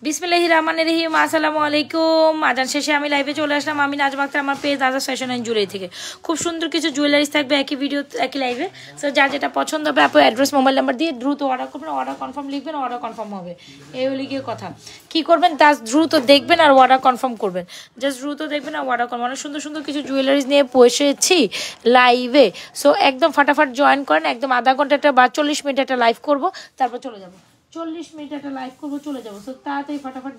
বিসমিল্লাহির রহমানির রহিম। আসসালামু আলাইকুম। আজান শেষে আমি লাইভে চলে আসলাম। আমি নাজমা আক্তার, আমার page Najma fashion and jewellery থেকে। খুব সুন্দর কিছু জুয়েলারিস থাকবে একই ভিডিও একই লাইভে। সো যার যেটা পছন্দ হবে আপু অ্যাড্রেস মোবাইল নাম্বার দিয়ে দ্রুত অর্ডার করবেন, অর্ডার কনফার্ম লিখবেন, অর্ডার কনফার্ম হবে। এই হলে গিয়ে কথা। কি করবেন তা দ্রুত দেখবেন আর অর্ডার কনফার্ম করবেন। জাস্ট দ্রুত দেখবেন আর অর্ডার করবেন। অনেক সুন্দর সুন্দর কিছু জুয়েলারিস নিয়ে বসেছি লাইভে। সো একদম ফাটাফাট জয়েন করেন। একদম আধা ঘন্টা একটা বা 40 মিনিট একটা লাইভ করবো, তারপর চলে যাবো। 40 মিনিট একটা লাইভ করবো, চলে যাবো। সো তাড়াতাড়ি ফাটাফাট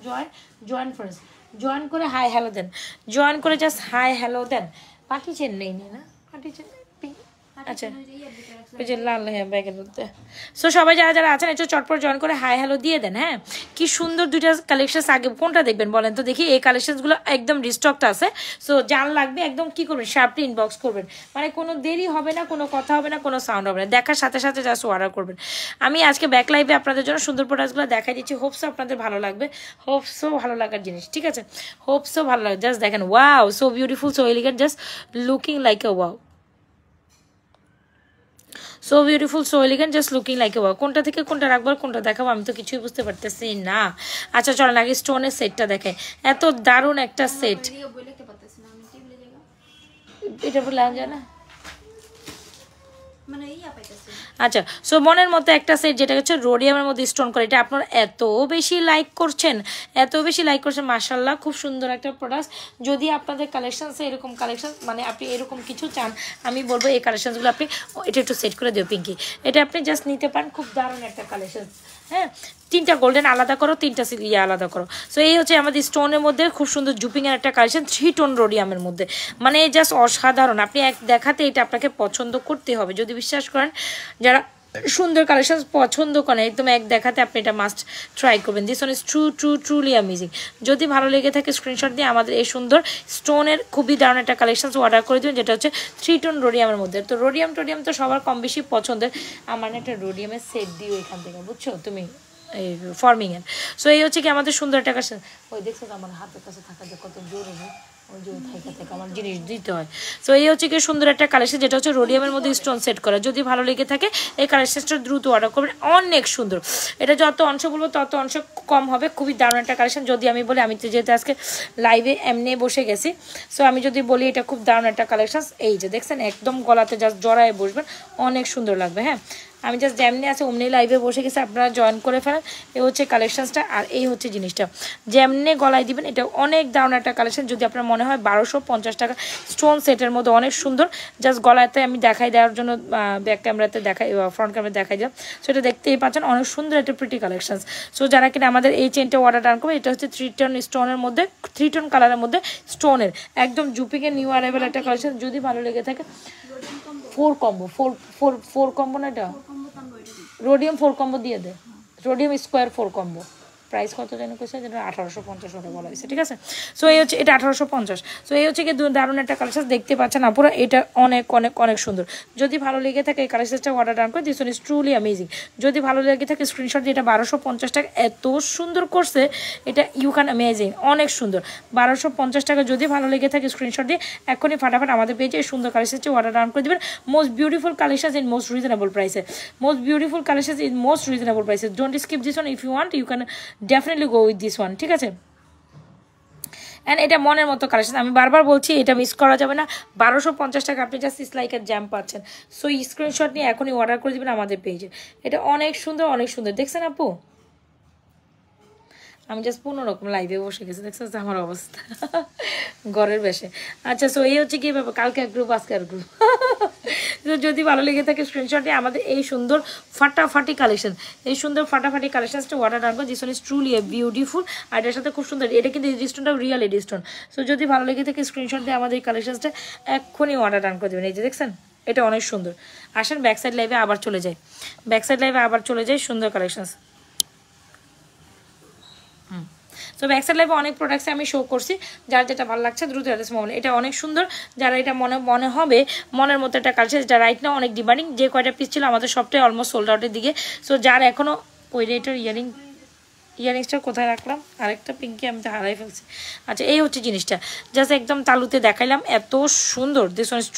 জয়েন ফার্স্ট। জয়েন করে হাই হ্যালো দেন। জয়েন করে জাস্ট হাই হ্যালো দেন। পাটি চেন নেই না, পাটি চেন আচ্ছা ওই যে লাল হ্যাঁ ব্যাগের মধ্যে। সো সবাই যারা যারা আছেন একটু চটপট জয়েন করে হাই হ্যালো দিয়ে দেন। হ্যাঁ, কি সুন্দর দুইটা কালেকশন। আগে কোনটা দেখবেন বলেন তো দেখি? এই কালেকশনসগুলো একদম রিস্টকটা আছে। সো যার লাগবে একদম কি করবেন, শার্পলি ইনবক্স করবেন। মানে কোনো দেরি হবে না, কোনো কথা হবে না, কোনো সাউন্ড হবে না। দেখার সাথে সাথে জাস্ট অর্ডার করবেন। আমি আজকে ব্যাক লাইভে আপনাদের জন্য সুন্দর প্রোডাক্টসগুলো দেখাই দিচ্ছি। হোপসো আপনাদের ভালো লাগবে, হোপসো ভালো লাগার জিনিস, ঠিক আছে? হোপসো ভালো লাগে। জাস্ট দেখেন, wow so beautiful, so elegant, just looking like a wow. So beautiful, so elegant, just looking like a wow. কোনটা থেকে কোনটা রাখবো, কোনটা দেখাবো আমি তো কিছুই বুঝতে পারতেছি না। আচ্ছা চলেন আগে স্টোনের সেটটা দেখে। এত দারুণ একটা সেট। এটা বললাম যায় না। আচ্ছা, সো মনের মতো একটা সেট যেটা হচ্ছে রোডিয়ামের মধ্যে স্টোন করে। এটা আপনারা এত বেশি লাইক করছেন, এত বেশি লাইক করছেন, মাশাআল্লাহ খুব সুন্দর একটা প্রোডাক্ট। যদি আপনাদের কালেকশন এরকম কালেকশন মানে আপনি এরকম কিছু চান, আমি বলবো এই কালেকশনসগুলো আপনি এটা একটু সেট করে দিও পিঙ্কি। এটা আপনি জাস্ট নিতে পারেন, খুব দারুণ একটা কালেকশন। হ্যাঁ, তিনটা গোল্ডেন আলাদা করো, তিনটা ইয়ে আলাদা করো। সো এই হচ্ছে আমাদের স্টোনের মধ্যে খুব সুন্দর জুপিংয়ের একটা কালেকশন, 3 টোন রোডিয়ামের মধ্যে। মানে জাস্ট অসাধারণ। আপনি এক দেখাতে এটা আপনাকে পছন্দ করতে হবে। যদি বিশ্বাস করেন, যারা সুন্দর কালেকশন পছন্দ করেন, একদম এক দেখাতে আপনি এটা মাস্ট ট্রাই করবেন। This one is truly amazing. যদি ভালো লেগে থাকে স্ক্রিনশট দিয়ে আমাদের এই সুন্দর স্টোনের খুবই দারুণ একটা কালেকশন অর্ডার করে দেবেন, যেটা হচ্ছে 3 টোন রোডিয়ামের মধ্যে। তো রোডিয়াম তো সবার কম বেশি পছন্দের। আমার একটা রোডিয়ামের সেট দিও এখান থেকে, বুঝছো তুমি, এই ফর্মিং এর। সো এই হচ্ছে কি আমাদের সুন্দর একটা কালেকশন। ওই দেখছো তো আমার হাতের কাছে থাকা যে কত জোরে, ওই যে থেকে আমার জিনিস দিতে হয়। সো এই হচ্ছে কি সুন্দর একটা কালেকশন, যেটা হচ্ছে রোডিয়ামের মধ্যে স্টোন সেট করা। যদি ভালো লেগে থাকে এই কালেকশনটা দ্রুত অর্ডার করবেন। অনেক সুন্দর। এটা যত অংশ বলবো তত অংশ কম হবে। খুবই দারুণ একটা কালেকশন। যদি আমি বলি, আমি তো যেহেতু আজকে লাইভে এমনি বসে গেছি, সো আমি যদি বলি এটা খুব দারুণ একটা কালেকশন। এই যে দেখছেন, একদম গলাতে জাস্ট জড়ায় বসবেন, অনেক সুন্দর লাগবে। হ্যাঁ, আমি জাস্ট যেমনি আছে অমনি লাইভে বসে গেছি, আপনারা জয়েন করে ফেলেন। এই হচ্ছে কালেকশনসটা, আর এই হচ্ছে জিনিসটা যেমনি গলায় দিবেন। এটা অনেক দারুণ একটা কালেকশন। যদি আপনার মনে হয় 1250 টাকা স্টোন সেটের মধ্যে অনেক সুন্দর। জাস্ট গলাতে আমি দেখাই দেওয়ার জন্য ব্যাক ক্যামেরাতে দেখাই, ফ্রন্ট ক্যামেরা দেখাই দিলাম। সো এটা দেখতেই পাচ্ছেন, অনেক সুন্দর একটা প্রিটি কালেকশন। সো যারা কিনা আমাদের এই চেনটা অর্ডার ডান করবে, এটা হচ্ছে 3 টোন স্টোনের মধ্যে, 3 টোন কালারের মধ্যে স্টোনের একদম জুপিংয়ের নিউ অ্যারাইভেল একটা কালেকশন। যদি ভালো লেগে থাকে 4 কম্বো, 4 কম্বো না, এটা রোডিয়াম 4 কম্বো দিয়ে দে। Rhodium square 4 combo. প্রাইস কত যেন কেছে, যেটা 1850 ওটা বলা হয়েছে, ঠিক আছে? সো এই হচ্ছে এটা 1850। সো এই হচ্ছে কি দারুণ একটা কালেকশন দেখতে পাচ্ছেন আপুরা। এটা অনেক অনেক অনেক সুন্দর। যদি ভালো লেগে থাকে এই কালেকশনটা অর্ডার ডান করে। This one is truly amazing. যদি ভালো লেগে থাকে স্ক্রিনশট দিয়ে। এটা 1250 টাকা, এত সুন্দর করছে এটা, ইউ ক্যান অ্যামেজিং, অনেক সুন্দর। 1250 টাকা। যদি ভালো লেগে থাকে স্ক্রিনশট দিয়ে এখনই ফাটাফাট আমাদের পেজে এই সুন্দর কালেকশনটি অর্ডার ডান করে দেবেন। Most beautiful collection in most reasonable প্রাইসে। Most beautiful collection in most reasonable প্রাইসে। Don't skip this one. If you want you can definitely go with this one, ঠিক আছে? অ্যান্ড এটা মনের মতো কালেকশন। আমি বারবার বলছি এটা মিস করা যাবে না। 1250 টাকা আপনি জাস্ট লাইকের জ্যাম পাচ্ছেন। সো স্ক্রিনশট নিয়ে এখনই অর্ডার করে দেবেন আমাদের পেজে। এটা অনেক সুন্দর, অনেক সুন্দর। দেখছেন আপু, আমি জাস্ট 15 রকম লাইভে বসে গেছি, দেখছো আমার অবস্থা ঘরের বেশে। আচ্ছা, সো এই হচ্ছে কি ব্যাপার, কালকে এক গ্রুপ আজকে আর গ্রুপ। যদি ভালো লেগে থাকে স্ক্রিনশটে আমাদের এই সুন্দর ফাটাফাটি কালেকশন, এই সুন্দর ফাটাফাটি কালেকশনসটা অর্ডার রাখবো। This one is truly beautiful. আর এটার সাথে খুব সুন্দর, এটা কিন্তু এডিস্টোনটাও রিয়েল এডিস্টোন। সো যদি ভালো লেগে থাকে স্ক্রিনশট দিয়ে আমাদের এই কালেকশনসটা এক্ষুনি অর্ডার ডান করে দেবেন। এই যে দেখছেন, এটা অনেক সুন্দর। আসেন ব্যাক সাইড লাইভে আবার চলে যায়, ব্যাক সাইড লাইভে আবার চলে যায়। সুন্দর কালেকশনস। সো ব্যাকসাইড লাইভে অনেক প্রোডাক্টস আমি শো করছি। যার যেটা ভালো লাগছে দ্রুত অ্যাড্রেস মোবাইল। এটা অনেক সুন্দর। যারা এটা মনে হবে মনের মতো একটা কালচার, যেটা রাইট না অনেক ডিমান্ডিং। যে কয়টা পিস ছিল আমাদের সবটাই অলমোস্ট সোল্ড আউটের দিকে। সো যার এখনও ওই রেটের ইয়ারিং ইয়ারিংসটা কোথায় রাখলাম, আরেকটা পিঙ্কি আমি তো হারাই ফেলছি। আচ্ছা এই হচ্ছে জিনিসটা, জাস্ট একদম তালুতে দেখাইলাম, এত সুন্দর। This one is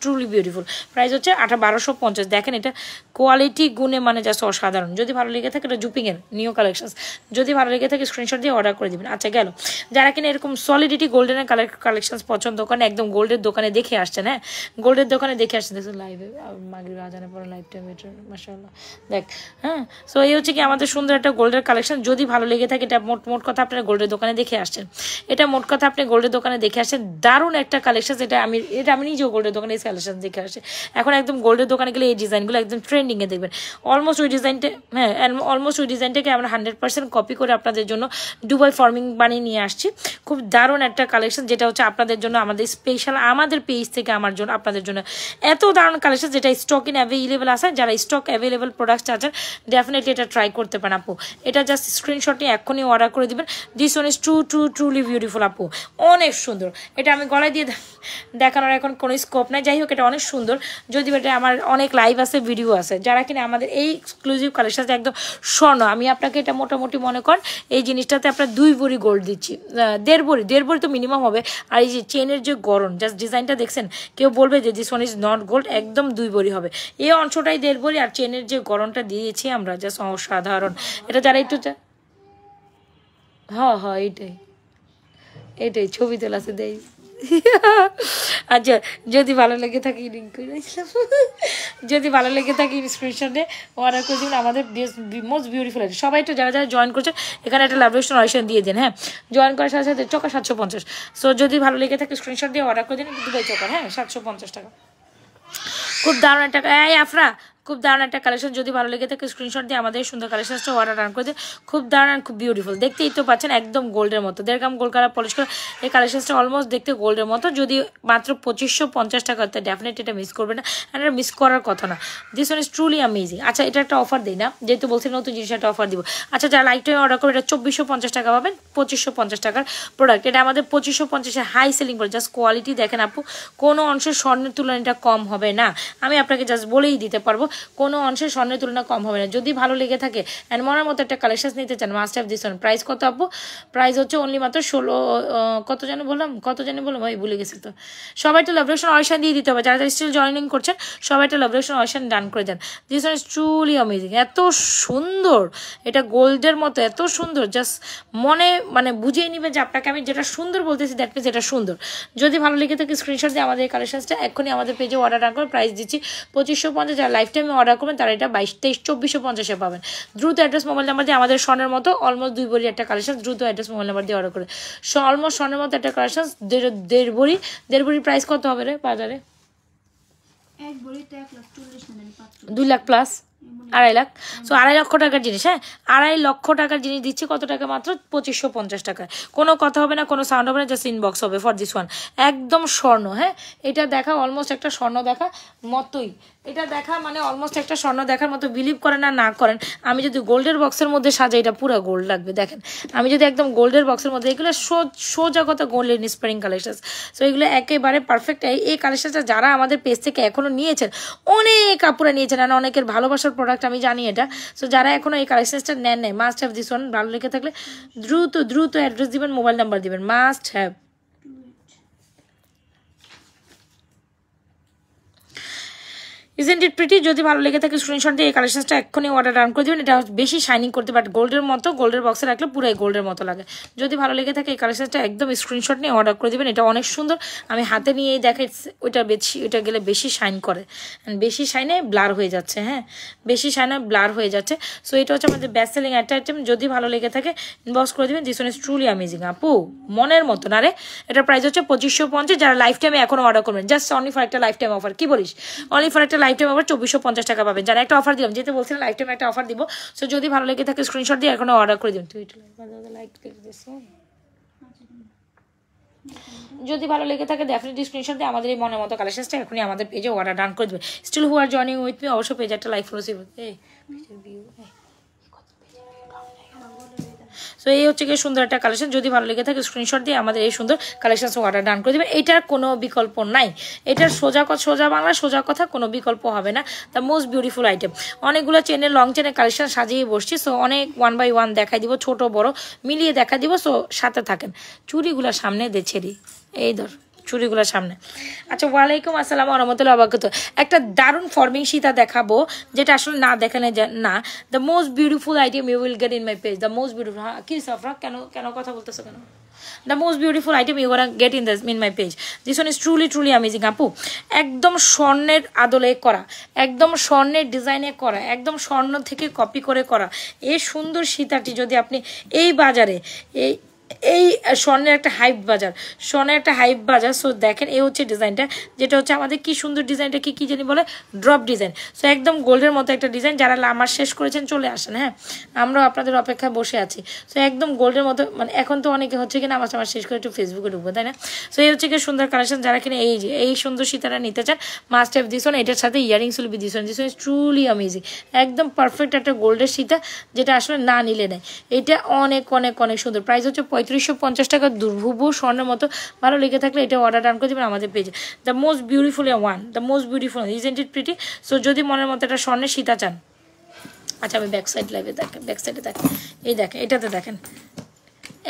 truly beautiful. Price হচ্ছে 1250। দেখেন এটা কোয়ালিটি গুণে মানে জাস্ট অসাধারণ। যদি ভালো লেগে থাকে এটা জুপিংয়ের নিউ কালেকশনস, যদি ভালো লেগে থাকে স্ক্রিনশট দিয়ে অর্ডার করে দেবেন। আচ্ছা গেল, যারা কিনা এরকম সলিডিটি গোল্ডেনের কালেকশনস পছন্দ করেন, একদম গোল্ডের দোকানে দেখে আসছেন, হ্যাঁ গোল্ডের দোকানে দেখে আসছেন, দেখুন লাইভে মাগরিব আজানের পরে লাইভ টাইম এটা মাশাআল্লাহ দেখ। হ্যাঁ সো এই হচ্ছে কি আমাদের সুন্দর একটা গোল্ডের কালেকশন। যদি ভালো লেগে থাকে, এটা মোট কথা আপনারা গোল্ডের দোকানে দেখে আসছেন, এটা মোট কথা আপনি গোল্ডের দোকানে দেখে আসছেন। দারুণ একটা কালেকশন, এটা আমি নিজেও গোল্ডের দোকানে এই কালেকশন দেখে আসছি। এখন একদম গোল্ডের দোকানে গেলে এই ডিজাইনগুলো একদম ট্রেন্ডিংয়ে দেখবেন। অলমোস্ট ওই ডিজাইনটা, হ্যাঁ অলমোস্ট ওই ডিজাইনটাকে আমরা 100% কপি করে আপনাদের জন্য দুবাই ফর্মিং বানিয়ে নিয়ে আসছি। খুব দারুণ একটা কালেকশন, যেটা হচ্ছে আপনাদের জন্য আমাদের স্পেশাল, আমাদের পেজ থেকে আমার জন্য আপনাদের জন্য এত দারুণ কালেকশন, যেটা স্টক ইন অ্যাভেলেবেল আছে। যারা স্টক অ্যাভেলেবেল প্রোডাক্ট চাচ্ছেন ডেফিনেটলি এটা ট্রাই করতে পারেন আপু। এটা জাস্ট স্ক্রিনশট নিয়ে এখনই অর্ডার করে দিবেন। This one is truly beautiful আপু, অনেক সুন্দর। এটা আমি গলায় দিয়ে দেখানোর এখন কোনো স্কোপ নাই, যাই হোক এটা অনেক সুন্দর। যদি এটা আমার অনেক লাইভ আছে, ভিডিও আছে, যারা কিনা আমাদের এই এক্সক্লুসিভ কালেকশনটা একদম স্বর্ণ। আমি আপনাকে এটা মোটামুটি মনে করেন এই জিনিসটাতে আপনার 2 ভরি গোল্ড দিচ্ছি, 1.5 ভরি তো মিনিমাম হবে। আর এই যে চেনের যে গড়ন, জাস্ট ডিজাইনটা দেখছেন, কেউ বলবে যে this one is not gold, একদম 2 ভরি হবে। এই অংশটাই 1.5 ভরি, আর চেনের যে গড়নটা দিয়েছি আমরা জাস্ট অসাধারণ। এটা যারা একটু হ্যাঁ হ্যাঁ এইটাই ছবি তোলা আছে দেই। আচ্ছা যদি ভালো লেগে থাকে লিঙ্ক করে দিলাম, যদি ভালো লেগে থাকে স্ক্রিনশটে অর্ডার করে দিন। আমাদের মোস্ট বিউটিফুল আছে সবাই, একটু যারা যারা জয়েন করছেন এখানে একটা লাভেশন অডিশন দিয়ে দিন, হ্যাঁ জয়েন করার সাথে সাথে চকা 750। সো যদি ভালো লেগে থাকে স্ক্রিনশট দিয়ে অর্ডার করে দিন, দুবাই চকার, হ্যাঁ 750 টাকা। খুব দারুণ একটা, এই আফরা খুব দারুণ একটা কালেকশন। যদি ভালো লেগে থাকে স্ক্রিনশট দিয়ে আমাদের সুন্দর কালেকশনটা অর্ডার রান করে দিন। খুব দারুণ, খুব বিউটিফুল, দেখতেই তো পাচ্ছেন একদম গোল্ডের মতো, 1.5 গ্রাম গোল্ড কালার পলিশ করা এই কালেকশনটা অলমোস্ট দেখতে গোল্ডের মতো। যদি মাত্র 2550 টাকা, ডেফিনেটলি এটা মিস করবে না, অ্যান্ড এটা মিস করার কথা না। This one is truly amazing. আচ্ছা এটা একটা অফার দিই না, যেহেতু বলছি নতুন জিনিস একটা অফার দিব। আচ্ছা যারা লাইক টাইম অর্ডার করে এটা 2450 টাকা পাবেন, 2550 টাকার প্রোডাক্ট। এটা আমাদের 2550-এর হাই সেলিং করে, জাস্ট কোয়ালিটি দেখেন আপু, কোনো অংশের স্বর্ণের তুলনায় এটা কম হবে না। আমি আপনাকে জাস্ট বলেই দিতে পারবো, কোনো অংশের স্বর্ণের তুলনা কম হবে না। যদি ভালো লেগে থাকে অ্যান্ড মনের মতো একটা কালেকশন নিতে চান, must have this one. Price কত আপু? প্রাইস হচ্ছে অনলি মাত্র 16, কত জানি বললাম ভাই ভুলে গেছি তো। সবাই একটা লাভরেশন অয়েশন দিয়ে দিতে হবে, যারা যারা স্টিল জয়েনিং করছেন সবাই একটা লাভরেশন অয়েশন ডান করে দেন। This one is truly amazing, এত সুন্দর, এটা গোল্ডের মতো এত সুন্দর, জাস্ট মানে বুঝিয়ে নিবে যে আপনাকে আমি যেটা সুন্দর বলতেছি, দ্যাট মিনস এটা সুন্দর। যদি ভালো লেগে থাকে স্ক্রিনশট দিয়ে আমাদের এই কালেকশনসটা এখনই আমাদের পেজে অর্ডার ডান করে প্রাইস দিচ্ছি 2550। যারা লাইফ টাইমে অর্ডার করবেন তারা এটা 22-23-2450-এ পাবেন। দ্রুত অ্যাড্রেস মোবাইল নাম্বার দিয়ে আমাদের স্বর্ণের মতো অলমোস্ট 2 ভরি একটা কালেকশন, দ্রুত অ্যাড্রেস মোবাইল নাম্বার দিয়ে অর্ডার করে অলমোস্ট স্বর্ণের মতো একটা কালেকশন। 1.5 ভরি প্রাইস কত হবে রে বাজারে? 2 লাখ প্লাস, 2.5 লাখ। সো 2.5 লক্ষ টাকার জিনিস, হ্যাঁ 2.5 লক্ষ টাকার জিনিস দিচ্ছি কত টাকা? মাত্র 2550 টাকায়। কোনো কথা হবে না, কোনো সাউন্ড হবে না, জাস্ট ইনবক্স হবে ফর দিস ওয়ান। একদম স্বর্ণ, হ্যাঁ এটা দেখা অলমোস্ট একটা স্বর্ণ দেখা মতোই, এটা দেখা মানে অলমোস্ট একটা স্বর্ণ দেখার মতো। বিলিভ করেন আর না করেন, আমি যদি গোল্ডের বক্সের মধ্যে সাজাই এটা পুরো গোল্ড লাগবে। দেখেন আমি যদি একদম গোল্ডের বক্সের মধ্যে, এগুলো সোজা কথা গোল্ডের ইন্সপায়ারিং কালেকশন। সো এগুলো একেবারে পারফেক্ট। এই কালেকশনটা যারা আমাদের পেজ থেকে এখনও নিয়েছেন, অনেক কাপড়ে নিয়েছেন, আর অনেকের ভালোবাসার প্রোডাক্ট আমি জানি এটা। সো যারা এখনও এই কালেকশনটা নেন মাস্ট হ্যাভ দিস ওয়ান। ভালো লেগে থাকলে দ্রুত অ্যাড্রেস দিবেন, মোবাইল নাম্বার দিবেন, must have. Isn't it pretty? যদি ভালো লেগে থাকে স্ক্রিনশট দিয়ে এই কালেকশনটা এক্ষুনি অর্ডার ডান করে দেবেন। এটা বেশি শাইনিং করতে, বাট গোল্ডের মতো, গোল্ডের বক্সে রাখলে পুরাই গোল্ডের মতো লাগে। যদি ভালো লেগে থাকে এই কালেকশনটা একদম স্ক্রিনশট নিয়ে অর্ডার করে দেবেন। এটা অনেক সুন্দর, আমি হাতে নিয়েই দেখাই। ওইটা গেলে বেশি শাইন করে, বেশি শাইনে ব্লার হয়ে যাচ্ছে, হ্যাঁ বেশি শাইনে ব্লার হয়ে যাচ্ছে। সো এটা হচ্ছে আমাদের বেস্ট সেলিং একটা আইটেম। যদি ভালো লেগে থাকে ইনবক্স করে দেবেন। This one is truly amazing আপু, মনের মতো না রে। এটার প্রাইস হচ্ছে 2550। যারা লাইফ টাইমে এখনো অর্ডার করবেন, জাস্ট অনলি ফর একটা লাইফ টাইম অফার। কি বলিস? অনলি ফর একটা লাইফ টাইম অফার 2450 টাকা পাবেন। যারা একটা অফার দিলাম, যেহেতু বলছিলাম লাইফ টাইম একটা অফার দিব। সো যদি ভালো লেগে থাকে স্ক্রিনশট দিয়ে এখনো অর্ডার করে দিন। যদি ভালো লেগে থাকে ডেফিনেটলি স্ক্রিনশট দিয়ে আমাদের এই মনের মতো কালেকশনটা এখনই আমাদের পেজে অর্ডার ডান করে দেবে। Still who are joining with me, অবশ্যই পেজে একটা লাইক ফলো। সো এই হচ্ছে গিয়ে সুন্দর একটা কালেকশন। যদি ভালো লেগে থাকে স্ক্রিনশট দিয়ে আমাদের এই সুন্দর কালেকশন অর্ডার ডান করে দেবেন। এটার কোনো বিকল্প নাই, এটার সোজা বাংলা সোজা কথা, কোনো বিকল্প হবে না। The most beautiful item. অনেকগুলো চেনের লং চেনের কালেকশন সাজিয়ে বসছি, সো অনেক 1 বাই 1 দেখাই দিব, ছোট বড় মিলিয়ে দেখা দিব। সো সাথে থাকেন। চুড়িগুলো সামনে দে ছেড়ি, এই ধর চুড়িগুলোর সামনে। আচ্ছা, ওয়ালাইকুম আসসালাম ওয়া রাহমাতুল্লাহি ওয়া বারাকাতুহু। একটা দারুণ ফর্মিং সীতা দেখাবো, যেটা আসলে না দেখানো যায় না। The most beautiful item you will get in my page. The most beautiful, কি সাফরা, কেন কথা বলতেছো কেন? The most beautiful item you gonna get in my page. This one is truly amazing আপু। একদম স্বর্ণের আদলে করা, একদম স্বর্ণের ডিজাইনে করা, একদম স্বর্ণ থেকে কপি করে করা এই সুন্দর সীতাটি যদি আপনি এই বাজারে এই স্বর্ণের একটা হাইপ বাজার সো দেখেন এই হচ্ছে ডিজাইনটা, যেটা হচ্ছে আমাদের কি সুন্দর ডিজাইনটা কি জানি বলে ড্রপ ডিজাইন। সো একদম গোল্ডের মতো একটা ডিজাইন। যারা আমার শেষ করেছেন চলে আসেন, হ্যাঁ আমরাও আপনাদের অপেক্ষায় বসে আছি। সো একদম গোল্ডের মতো, মানে এখন তো অনেকে হচ্ছে কিনা আমার শেষ করে একটু ফেসবুকে ঢুকবো, তাই না? সো এই হচ্ছে কি সুন্দর কালেকশন। যারা কিনা এই সুন্দর সীতারা নিতে চান মাস্ট হ্যাভ দিস ওয়ান। এটার সাথে earrings will be this one. This one is truly amazing. একদম পারফেক্ট একটা গোল্ডের সীতা, যেটা আসলে না নিলে নেয়। এটা অনেক সুন্দর। প্রাইস হচ্ছে 3550 টাকা। দুর্ভুব স্বর্ণের মতো। ভালো লেগে থাকলে এটা অর্ডার ডান করে দেবেন আমাদের পেজে। The most beautiful the most beautiful, isn't it pretty? So যদি মনের মতো একটা স্বর্ণের সীতা চান, আচ্ছা আমি ব্যাক সাইডে দেখেন, এই দেখেন, এটাতে দেখেন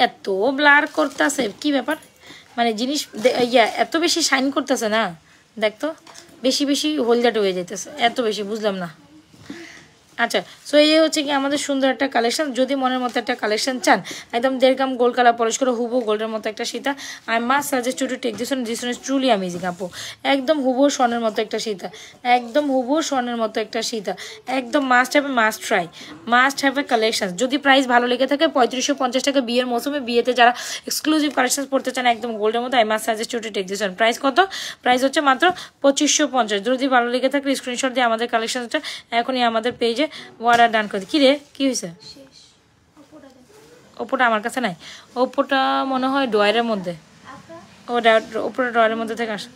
এত ব্লার করতেছে, কি ব্যাপার, মানে জিনিস এত বেশি শাইন করতেছে না, দেখতো বেশি হলদাট হয়ে যাইতেছে, এত বেশি বুঝলাম না। আচ্ছা, সো এই হচ্ছে কি আমাদের সুন্দর একটা কালেকশন। যদি মনের মতো একটা কালেকশন চান, একদম 1.5 গ্রাম গোল্ড কালার পলিশ করে হুবু গোল্ডের মতো একটা সীতা, I must suggest to take this one. This one is truly amazing আপু। একদম হুবু স্বর্ণের মতো একটা সীতা, একদম মাস্ট হ্যাভ এ কালেকশন। যদি প্রাইস ভালো লেগে থাকে 3550 টাকা। বিয়ের মৌসুমে বিয়েতে যারা এক্সক্লুসিভ কালেকশন পড়তে চান একদম গোল্ডের মতো, I must suggest to take this one. Price কত? প্রাইস হচ্ছে মাত্র 2550। যদি ভালো লেগে থাকে স্ক্রিনশট দিয়ে আমাদের কালেকশনটা এখনই আমাদের পেজে অর্ডার ডান করে। কি রে, কি হয়েছে? ওপোটা আমার কাছে নাই, ওপোটা মনে হয় ড্রয়ারের মধ্যে, ওপোটা ড্রয়ারের মধ্যে থেকে আসে।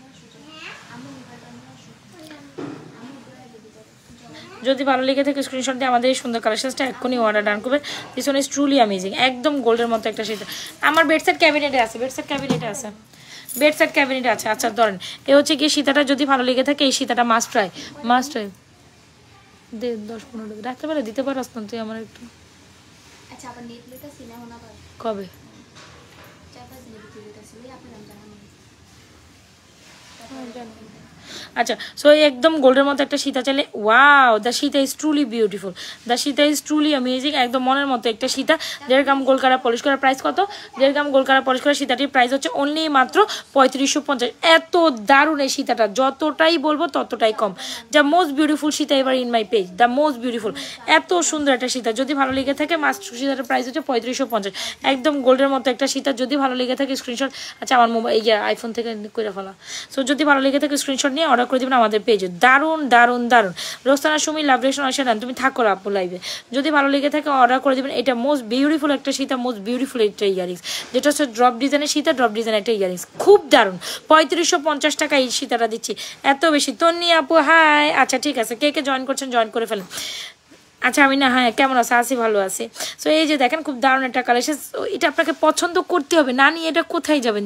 যদি ভালো লেগে থাকে স্ক্রিনশট দিয়ে আমাদের এই সুন্দর কালেকশনটা এখনই অর্ডার ডান করবে। This one is truly amazing. একদম গোল্ডের মতো একটা সেটা আমার বেডসেট ক্যাবিনেটে আছে, আচ্ছা ধরেন এ হচ্ছে গিয়ে সীতাটা। যদি ভালো লেগে থাকে এই সীতাটা মাস্ট ট্রাই 10-15 রাখতে পারে, দিতে পারো না তুই আমার একটু? আচ্ছা, আবার নেট লেখা সিনেমা না পারে কবে? 4-5 দিনের ভিতরে আসলে আপনি নাম জানাবেন। আচ্ছা, সো একদম গোল্ডের মতো একটা সীতা চাইলে, wow, the Sita is truly beautiful, the Sita is truly amazing. একদম মনের মতো একটা সীতা। 1.5 গ্রাম গোল্ড কালার পলিশ করার প্রাইস কত? 1.5 গ্রাম গোল্ড কালার পলিশ করা সীতাটির প্রাইস হচ্ছে অনলি মাত্র 3550। এত দারুণ এই সীতাটা, যতটাই বলবো ততটাই কম। দ্য মোস্ট বিউটিফুল সীতা এবার in my page, the most beautiful. এত সুন্দর একটা সীতা, যদি ভালো লেগে থাকে মাস্ট সীতাটার প্রাইস হচ্ছে 3550। একদম গোল্ডের মতো একটা সীতা। যদি ভালো লেগে থাকে স্ক্রিনশট, আচ্ছা আমার মোবাইল আইফোন থেকে করে ফেলা। সো যদি ভালো লেগে থাকে স্ক্রিনশট নিয়ে অর্ডার করে দেবেন আমাদের পেজে। দারুণ রোস্তানা সুমি লাভরেশন অসাধারণ। তুমি থাকো আপু লাইভে। যদি ভালো লেগে থাকে অর্ডার করে দেবেন। এটা মোস্ট বিউটিফুল একটা সীতা, মোস্ট বিউটিফুল একটা ইয়ারিংস, যেটা হচ্ছে ড্রপ ডিজাইনের সীতা, ড্রপ ডিজাইন একটা ইয়ারিংস, খুব দারুণ। 3550 টাকা এই সীতাটা দিচ্ছি, এত বেশি। তন্নি আপু হাই, আচ্ছা ঠিক আছে, কে জয়েন করছেন জয়েন করে ফেলেন। আচ্ছা আমি না, হ্যাঁ কেমন আছে? আছি, ভালো আছি। সো এই যে দেখেন খুব দারুণ একটা কালেকশন, এটা আপনাকে পছন্দ করতে হবে, না নিয়ে এটা কোথায় যাবেন?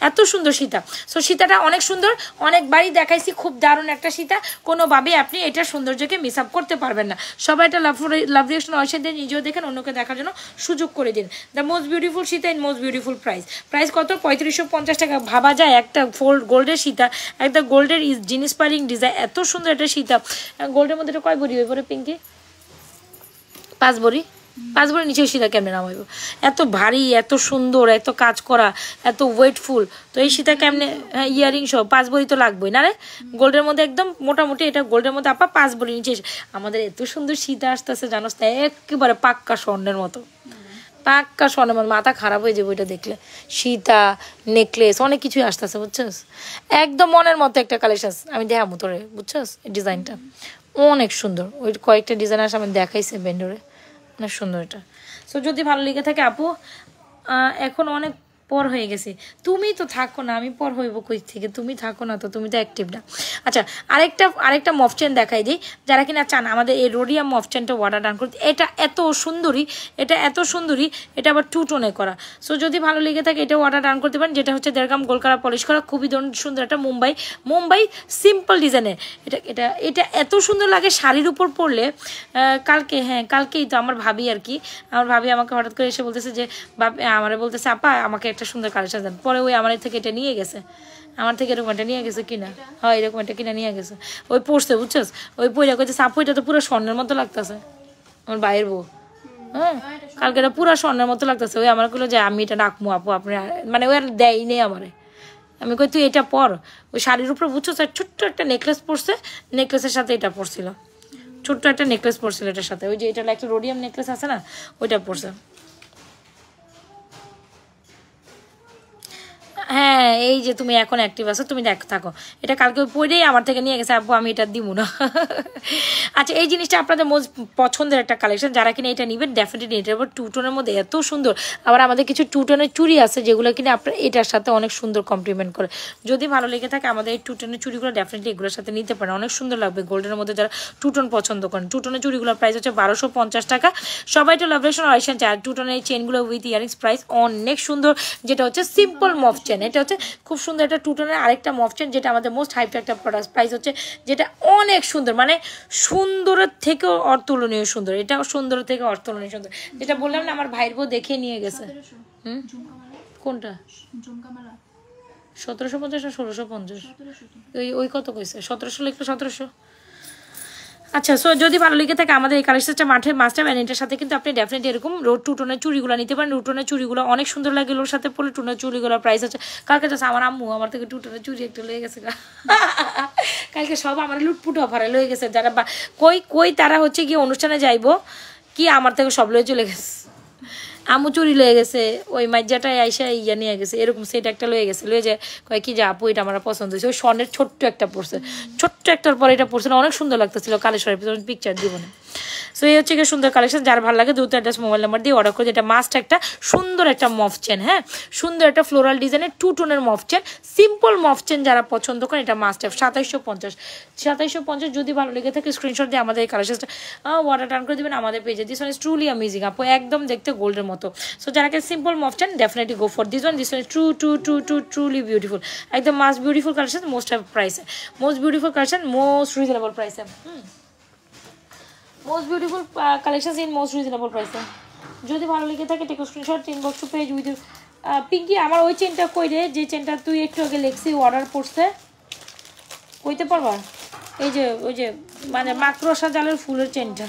এত সুন্দর সীতা। সো সীতাটা অনেক সুন্দর, অনেকবারই দেখাইছি, খুব দারুণ একটা সীতা। কোনোভাবেই আপনি এটা সৌন্দর্যকে মিস আপ করতে পারবেন না। সবাই এটা লাভ রিয়েকশন অবশ্যই দিয়ে নিজেও দেখেন, অন্যকে দেখার জন্য সুযোগ করে দিন। The most beautiful Sita in most beautiful price কত? 3550 টাকা। ভাবা যায় একটা গোল্ডের সীতা, একটা গোল্ডের জিনিস পারিং ডিজাইন, এত সুন্দর একটা সীতা। গোল্ডের মধ্যে এটা কয় বড়ি হয়ে পরে পিঙ্কি? 5 বড়ি নিচে সীতা কেমনে নামাইব? এত ভারী, এত সুন্দর, এত কাজ করা, এত ওয়েটফুল। তো এই সীতা কেমনে? ইয়ারিং সহ 5 বড়ি তো লাগবেই না রে। গোল্ডের মধ্যে একদম মোটামুটি, এটা গোল্ডের মধ্যে আপা 5 বড়ি নিচে। আমাদের এত সুন্দর সীতা আসতেছে জানোস না, একেবারে পাক্কা স্বর্ণের মতো, মাথা খারাপ হয়ে যাবে ওইটা দেখলে। সীতা, নেকলেস, অনেক কিছুই আসতেছে বুঝছস। একদম মনের মতো একটা কালেকশন আমি দেখাবো তোরে, বুঝছস। ডিজাইনটা অনেক সুন্দর, ওই কয়েকটা ডিজাইন আসে আমি দেখাইছে ভেন্ডরে, অনেক সুন্দর এটা। সো যদি ভালো লেগে থাকে আপু, এখন অনেক পর হয়ে গেছি। তুমি তো থাকো না, আমি পর হইব কই থেকে? তুমি থাকো না তো, তুমি তো অ্যাক্টিভ না। আচ্ছা, আরেকটা মফ চেন দেখাই দিই, যারা কিনা চান আমাদের এই রোডিয়াম মফ চেনটা অর্ডার ডান করতে। এটা এত সুন্দরী, এটা আবার 2 টোনে করা। সো যদি ভালো লেগে থাকে এটা অর্ডার ডান করতে পারেন। যেটা হচ্ছে 1.5 গ্রাম গোল্ড কালার পলিশ করা, খুবই সুন্দর একটা মুম্বাই সিম্পল ডিজাইনের। এটা এত সুন্দর লাগে শাড়ির উপর পরলে। কালকেই তো আমার ভাবি আর কি, আমার ভাবি আমাকে হঠাৎ করে এসে বলতেছে যে আমারে বলতেছে আপা আমাকে একটা সুন্দর কালেকশন দেন। পরে ওই আমার থেকে এটা নিয়ে গেছে, আমার থেকে এরকম একটা নিয়ে গেছে কিনা, হয় এরকম একটা কিনা নিয়ে গেছে। ওই পড়ছে বুঝছস, ওই পইরা কইতে আপু এটা তো পুরো স্বর্ণের মতো লাগতেছে। আমার ভাইয়ের বউ, হ্যাঁ, কালকে এটা পুরো স্বর্ণের মতো লাগতেছে। ওই আমার কইলো যে আমি এটা রাখবো আপু, আপনি মানে ওই আর দেয় নেই আমারে। আমি কই তুই এটা পর। ওই শাড়ির উপরে বুঝছো ছোট্ট একটা নেকলেস পরছে, নেকলেসের সাথে এটা পরছিল, ছোট্ট একটা নেকলেস পরছিল এটার সাথে। ওই যে এটা একটা রোডিয়াম নেকলেস আছে না, ওইটা পরছে। হ্যাঁ, এই যে তুমি এখন অ্যাক্টিভ আছো, তুমি থাকো। এটা কালকে পরেই আমার থেকে নিয়ে গেছে আপু, আমি এটা দিব না। আচ্ছা, এই জিনিসটা আপনাদের মোস্ট পছন্দের একটা কালেকশন, যারা কিনা এটা নিবেন ডেফিনেটলি। এটার উপর 2 টোনের মধ্যে এত সুন্দর। আবার আমাদের কিছু 2 টোনের চুড়ি আছে যেগুলো কিনা আপনার এটার সাথে অনেক সুন্দর কমপ্লিমেন্ট করে। যদি ভালো লেগে থাকে আমাদের এই 2 টোনের চুড়িগুলো ডেফিনেটলি এগুলোর সাথে নিতে পারেন, অনেক সুন্দর লাগবে। গোল্ডের মধ্যে যারা 2 টোন পছন্দ করেন, 2 টোনের চুড়িগুলোর প্রাইস হচ্ছে 1250 টাকা। সবাই তো লাভরেশন অরিশন চায়। 2 টোনের এই চেনগুলো উইথ ইয়ারিংস প্রাইস অনেক সুন্দর, যেটা হচ্ছে সিম্পল মফ চেন। এটা হচ্ছে খুব সুন্দর একটা 2 টোনের আরেকটা মফ চেন, যেটা আমাদের মোস্ট হাইপ একটা প্রোডাক্ট। প্রাইস হচ্ছে যেটা অনেক সুন্দর, মানে সুন্দরের থেকেও অতুলনীয় সুন্দর। এটা সুন্দরের থেকে অতুলনীয় সুন্দর, যেটা বললাম না আমার ভাইয়ের বউ দেখে নিয়ে গেছে। কোনটা? 1750 না 1650? ওই কত কইছে? 1700 লিখলে 1700। আচ্ছা, সো যদি ভালো লেগে থাকে আমাদের এই কালেকশনটা মাস্টার এটার সাথে কিন্তু আপনি ডেফিনেটলি এরকম 2 টোনের চুড়িগুলো নিতে পারেন। 2 টোনের চুড়িগুলো অনেক সুন্দর লাগে, ওর সাথে পরে 2 টোনের চুড়িগুলোর প্রাইস হচ্ছে কালকে যাচ্ছে আমার আম্মু আমার থেকে 2 টোনের চুড়ি একটা লয়ে গেছে। কালকে সব আমার লুটপুট অফারে লয়ে গেছে, যারা কই তারা হচ্ছে গিয়ে অনুষ্ঠানে যাইবো কি আমার থেকে সব লয়ে চলে গেছে। আমু চুরি লয়ে গেছে, ওই মাইজাটাই আইসা ইয়া নিয়ে গেছে, এরকম সেট একটা লয়ে গেছে, লয়ে যায় কয় কি যে আপু এটা আমার পছন্দ হয়েছে। ওই স্বর্ণের ছোট্ট একটা পড়ছে, ছোট্ট একটার পরে এটা পড়ছে, অনেক সুন্দর লাগতেছিল। কালেশ্বরের পিকচার দিব না। সো এই হচ্ছে কি সুন্দর কালেকশন। যার ভালো লাগে দ্রুত অ্যাড্রেস মোবাইল নাম্বার দিয়ে অর্ডার করে। যেটা মাস্ট একটা সুন্দর একটা মফ চেন, হ্যাঁ, সুন্দর একটা ফ্লোরাল ডিজাইনের 2 টোনের মফ চেন, সিম্পল মফ চেন যারা পছন্দ করেন এটা মাস্ট হ্যাভ। 2750 যদি ভালো লেগে থাকে স্ক্রিনশট দিয়ে আমাদের এই কালেকশনটা অর্ডার টার্ন করে দেবেন আমাদের পেজে। This one is truly amazing আপু, একদম দেখতে গোল্ডের মতো। সো যারা সিম্পল মফ chain definitely go for this one is truly beautiful, একদম মাস্ট বিউটিফুল কালেকশন, মোস্ট প্রাইসে, most beautiful collection, most reasonable প্রাইসে। Most beautiful collection in most reasonable প্রাইসে। যদি ভালো লেগে থাকে take screenshot, inbox to page with. Pinky আমার ওই চেনটা কই রে, যে চেনটা তুই একটু আগে লেখছি অর্ডার পড়ছে, কইতে পারবা? এই যে ওই যে মানে মাকড়সা জালের ফুলের চেনটা,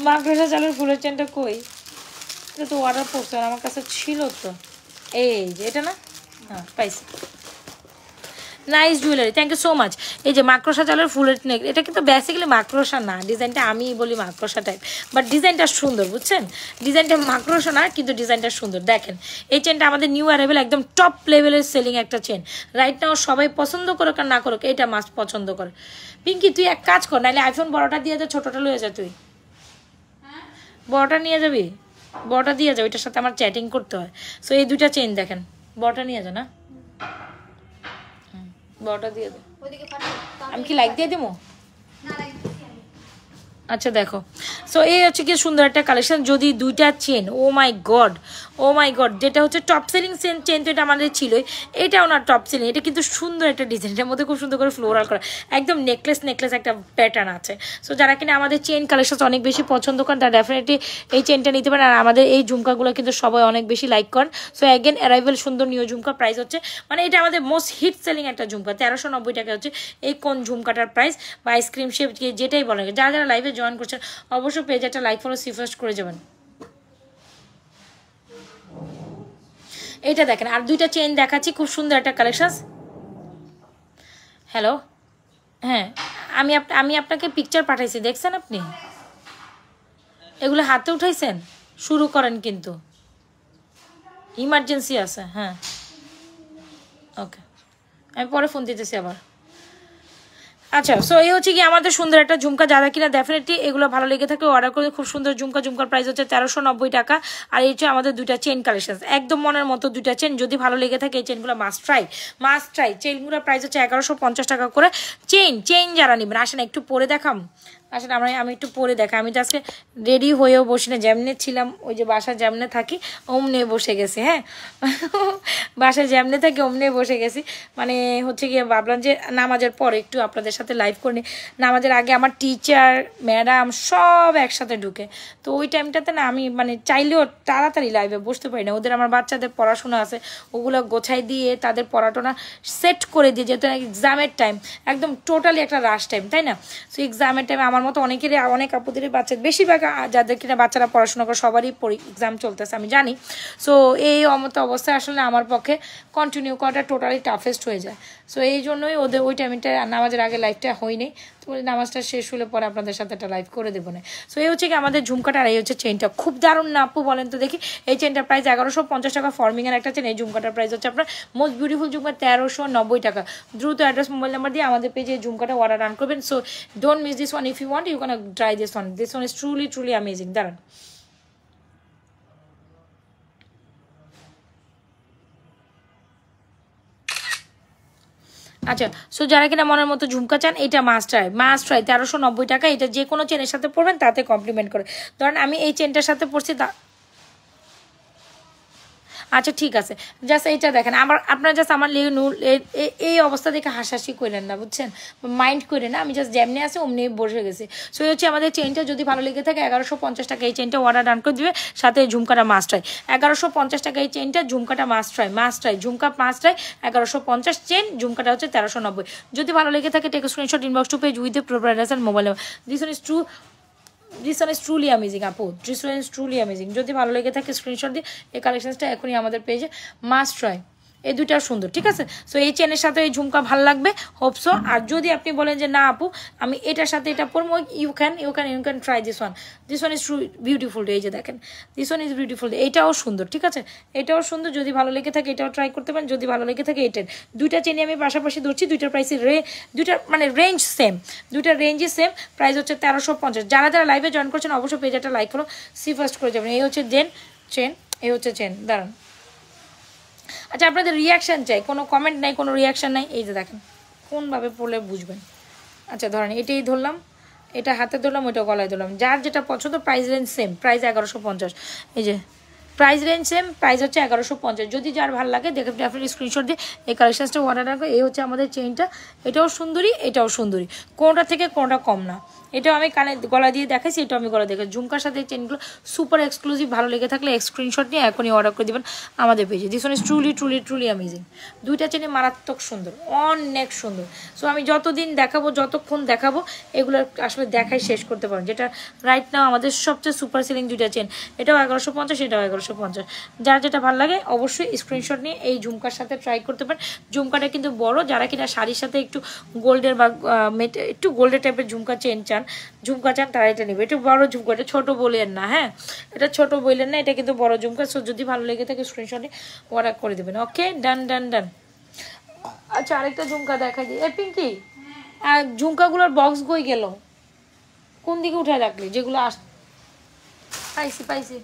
মাকড়সা জালের ফুলের চেনটা কই? এটা তো অর্ডার পড়ছে, আমার কাছে ছিল তো। এই যে এটা না, হ্যাঁ পাইছি। Nice jewellery, thank you so much. এই যে মাকড়সা জালের ফুলের নেক, এটা কিন্তু বেসিক্যালি মাকড়সা না, ডিজাইনটা আমি বলি মাকড়সা টাইপ, বাট ডিজাইনটা সুন্দর, বুঝছেন? ডিজাইনটা মাকড়সা না কিন্তু ডিজাইনটা সুন্দর। দেখেন এই চেনটা আমাদের নিউ অ্যারাইভেল, একদম টপ লেভেলের সেলিং একটা চেন। রাইট নাও সবাই পছন্দ করুক আর না করুক, এটা মাস্ট পছন্দ করে। পিঙ্কি তুই এক কাজ কর, নাহলে আইফোন বড়টা দিয়ে যা, ছোটটা লয়ে যা। তুই বড়টা নিয়ে যাবি, বড়টা দিয়ে যা, ওইটার সাথে আমার চ্যাটিং করতে হয়। সো এই দুইটা চেন দেখেন, বড়টা নিয়ে যা না, বড়টা দিয়ে দে। আমি কি লাইক দিয়ে দেবো? আচ্ছা দেখো, সো এই হচ্ছে কি সুন্দর একটা কালেকশন। যদি দুইটা চেন, ও মাই গড, যেটা হচ্ছে টপ সেলিং চেন তো এটা আমাদের ছিলই, এটাও না টপ সেলিং, এটা কিন্তু সুন্দর একটা ডিজাইন, এটার মধ্যে খুব সুন্দর করে ফ্লোরাল করা, একদম নেকলেস একটা প্যাটার্ন আছে। সো যারা কিনা আমাদের চেন কালেকশন অনেক বেশি পছন্দ করেন তারা ডেফিনেটলি এই চেনটা নিতে পারেন। আর আমাদের এই ঝুমকাগুলো কিন্তু সবাই অনেক বেশি লাইক করেন। সো অ্যাগেন অ্যারাইভেল সুন্দর নিউ ঝুমকা, প্রাইস হচ্ছে মানে এটা আমাদের মোস্ট হিট সেলিং একটা ঝুমকা, 1390 টাকা হচ্ছে এই কোন ঝুমকাটার প্রাইস, বা আইসক্রিম শেপ যেটাই বলেন। যারা যারা লাইভে জয়েন করছেন অবশ্যই পেজে একটা লাইক ফলো সিফার্স্ট করে যাবেন। এটা দেখেন, আর দুইটা চেইন দেখাচ্ছি, খুব সুন্দর একটা কালেকশন। হ্যালো, হ্যাঁ আমি আপনাকে পিকচার পাঠাইছি, দেখছেন আপনি? এগুলো হাতে উঠাইছেন? শুরু করেন কিন্তু, ইমার্জেন্সি আছে। হ্যাঁ ওকে, আমি পরে ফোন দিতেছি আবার। আচ্ছা, সো এই হচ্ছে কি আমাদের সুন্দর একটা ঝুমকা, যারা কিনা ডেফিনেটলি এগুলো ভালো লেগে থাকে অর্ডার করে। খুব সুন্দর ঝুমকা, ঝুমকার প্রাইস হচ্ছে 1390 টাকা। আর এই হচ্ছে আমাদের দুইটা চেন কালেকশন, একদম মনের মতো দুইটা চেন। যদি ভালো লেগে থাকে এই চেনগুলো মাস্ট ট্রাই, মাস্ট ট্রাই। চেনগুলোর প্রাইস হচ্ছে 1150 টাকা করে। চেন যারা নেবেন আসেন একটু পরে দেখাম, আসলে আমি একটু পরে দেখা। আমি তো আজকে রেডি হয়েও বসি না, যেমনে ছিলাম ওই যে বাসায় যেমনে থাকি অমনে বসে গেছি। হ্যাঁ, বাসায় যেমনে থাকি অমনে বসে গেছি। মানে হচ্ছে গিয়ে ভাবলাম যে নামাজের পরে একটু আপনাদের সাথে লাইভ করে নিই। নামাজের আগে আমার টিচার ম্যাডাম সব একসাথে ঢুকে, তো ওই টাইমটাতে না আমি মানে চাইলেও তাড়াতাড়ি লাইভে বসতে পারি না। ওদের আমার বাচ্চাদের পড়াশোনা আছে, ওগুলো গোছাই দিয়ে তাদের পড়াশোনা সেট করে দিয়ে, যেহেতু এক্সামের টাইম একদম টোটালি একটা রাশ টাইম, তাই না? সো এক্সামের টাইমে আমার মতো অনেক আপুদেরই বাচ্চা, বেশিরভাগ যাদের কিনা বাচ্চারা পড়াশোনা করে সবারই এক্সাম চলতেছে আমি জানি। সো এই মতো অবস্থায় আসলে আমার পক্ষে কন্টিনিউ করাটা টোটালি টাফেস্ট হয়ে যায়। সো এই জন্যই ওদের ওই টাইমটা নামাজের আগে লাইভটা হয়নি। তো নামাজটা শেষ হলে পরে আপনাদের সাথে একটা লাইভ করে দেবো না। সো এই হচ্ছে কি আমাদের ঝুমকাটা, আর এই হচ্ছে চেনটা। খুব দারুণ না আপু বলেন তো দেখি? এই চেনটার প্রাইস 1150 টাকা, ফর্মিংয়ের একটা চেন। এই ঝুমকাটার প্রাইস হচ্ছে আপনার মোস্ট বিউটিফুল ঝুমকা 1390 টাকা। দ্রুত অ্যাড্রেস মোবাইল নাম্বার দিয়ে আমাদের পেজে এই ঝুমকাটা অর্ডার রান করবেন। So don't miss this one, if you want you can try this one. This one is truly amazing. দাঁড়ান, আচ্ছা। সো যারা কিনা মনের মতো ঝুমকা চান, এটা মাস্ট ট্রাই 1390 টাকা। এটা যে কোনো চেনের সাথে পরবেন তাতে কমপ্লিমেন্ট করে। ধরেন আমি এই চেনটার সাথে পরছি, আচ্ছা ঠিক আছে, জাস্ট এইটা দেখেন। আপনারা জাস্ট আমার এই অবস্থা দেখে হাসাহাসি করেন না, বুঝছেন? মাইন্ড করেন না, আমি জাস্ট যেমনি আছে অমনি বসে গেছি। সো এই হচ্ছে আমাদের চেনটা। যদি ভালো লেগে থাকে 1150 টাকা এই চেনটা অর্ডার ডান করে দিবে, সাথে ঝুমকাটা মাস্ট ট্রাই। 1150 টাকা এই চেনটা, ঝুমকাটা must try jhumka must try. 1150 chain, ঝুমকাটা হচ্ছে 1390। যদি ভালো লেগে থাকে take screenshot, inbox to page with the proper address and mobile number. This one is truly amazing আপু, this one is truly amazing. যদি ভালো লেগে থাকে স্ক্রিনশট দিয়ে এই কালেকশনসটা এখনই আমাদের পেজে মাস্ট ট্রাই। এই দুইটাও সুন্দর, ঠিক আছে? সো এই চেনের সাথে এই ঝুমকা ভালো লাগবে, হোপসো। আর যদি আপনি বলেন যে না আপু আমি এটার সাথে এটা পরবো, you can try this one is true beautiful. এই যে দেখেন, দিস ওয়ান ইজ বিউটিফুল। এইটাও সুন্দর, ঠিক আছে? এটাও সুন্দর। যদি ভালো লেগে থাকে এটাও ট্রাই করতে পারেন। যদি ভালো লেগে থাকে এটার, দুইটা চেনে আমি পাশাপাশি ধরছি। দুইটার প্রাইসের দুইটার মানে রেঞ্জ সেম, দুইটার রেঞ্জই সেম। প্রাইস হচ্ছে 1350। যারা লাইভে জয়েন করছেন অবশ্যই পেজ একটা লাইক করো, সি ফার্স্ট করে যাবেন। এই হচ্ছে চেন, এই হচ্ছে চেন। দাঁড়ান, আচ্ছা আপনাদের রিয়াকশান চাই, কোনো কমেন্ট নাই, কোনো রিয়াকশান নাই। এই যে দেখেন কোনভাবে পড়লে বুঝবেন। আচ্ছা ধরেন এটাই ধরলাম, এটা হাতে ধরলাম, ওইটা গলায় ধরলাম। যার যেটা পছন্দ, প্রাইস রেঞ্জ সেম, প্রাইস 1150। এই যে প্রাইস রেঞ্জ সেম, প্রাইস হচ্ছে 1150। যদি যার ভালো লাগে দেখে ডেফিনেটলি স্ক্রিনশট দিয়ে এই কালেকশনসটা অর্ডার রাখবে। এই হচ্ছে আমাদের চেইনটা, এটাও সুন্দরী, এটাও সুন্দরী, কোনটা থেকে কোনটা কম না। এটাও আমি কানে গলা দিয়ে দেখাইছি, এটাও আমি গলা দেখে। ঝুমকার সাথে চেনগুলো সুপার এক্সক্লুসিভ। ভালো লেগে থাকলে স্ক্রিনশট নিয়ে এখনই অর্ডার করে দেবেন আমাদের পেজে। This one is truly amazing. দুইটা চেনে মারাত্মক সুন্দর, অনেক সুন্দর। সো আমি যতদিন দেখাবো, যতক্ষণ দেখাবো, এগুলো আসলে দেখাই শেষ করতে পারেন। যেটা রাইট নাও আমাদের সবচেয়ে সুপার সেলিং দুইটা চেন, এটাও 1150, এটাও 1150। যার যেটা ভালো লাগে অবশ্যই স্ক্রিনশট নিয়ে এই ঝুমকার সাথে ট্রাই করতে পারেন। ঝুমকাটা কিন্তু বড়, যারা কিনা শাড়ির সাথে একটু গোল্ডের বা একটু গোল্ডের টাইপের ঝুমকা চান তারা এটা নেবে। একটু বড় ঝুমকা, এটা ছোট বলেন না, হ্যাঁ এটা ছোট বললেন না, এটা কিন্তু বড় ঝুমকা। সো যদি ভালো লেগে থাকে স্ক্রিনশটে অর্ডার করে দেবেন। ওকে, ডান। আচ্ছা আরেকটা ঝুমকা দেখা যায়। এ পিঙ্কি, আর ঝুমকাগুলোর বক্স কই গেল? কোন দিকে উঠায় রাখলি? যেগুলো পাইছি।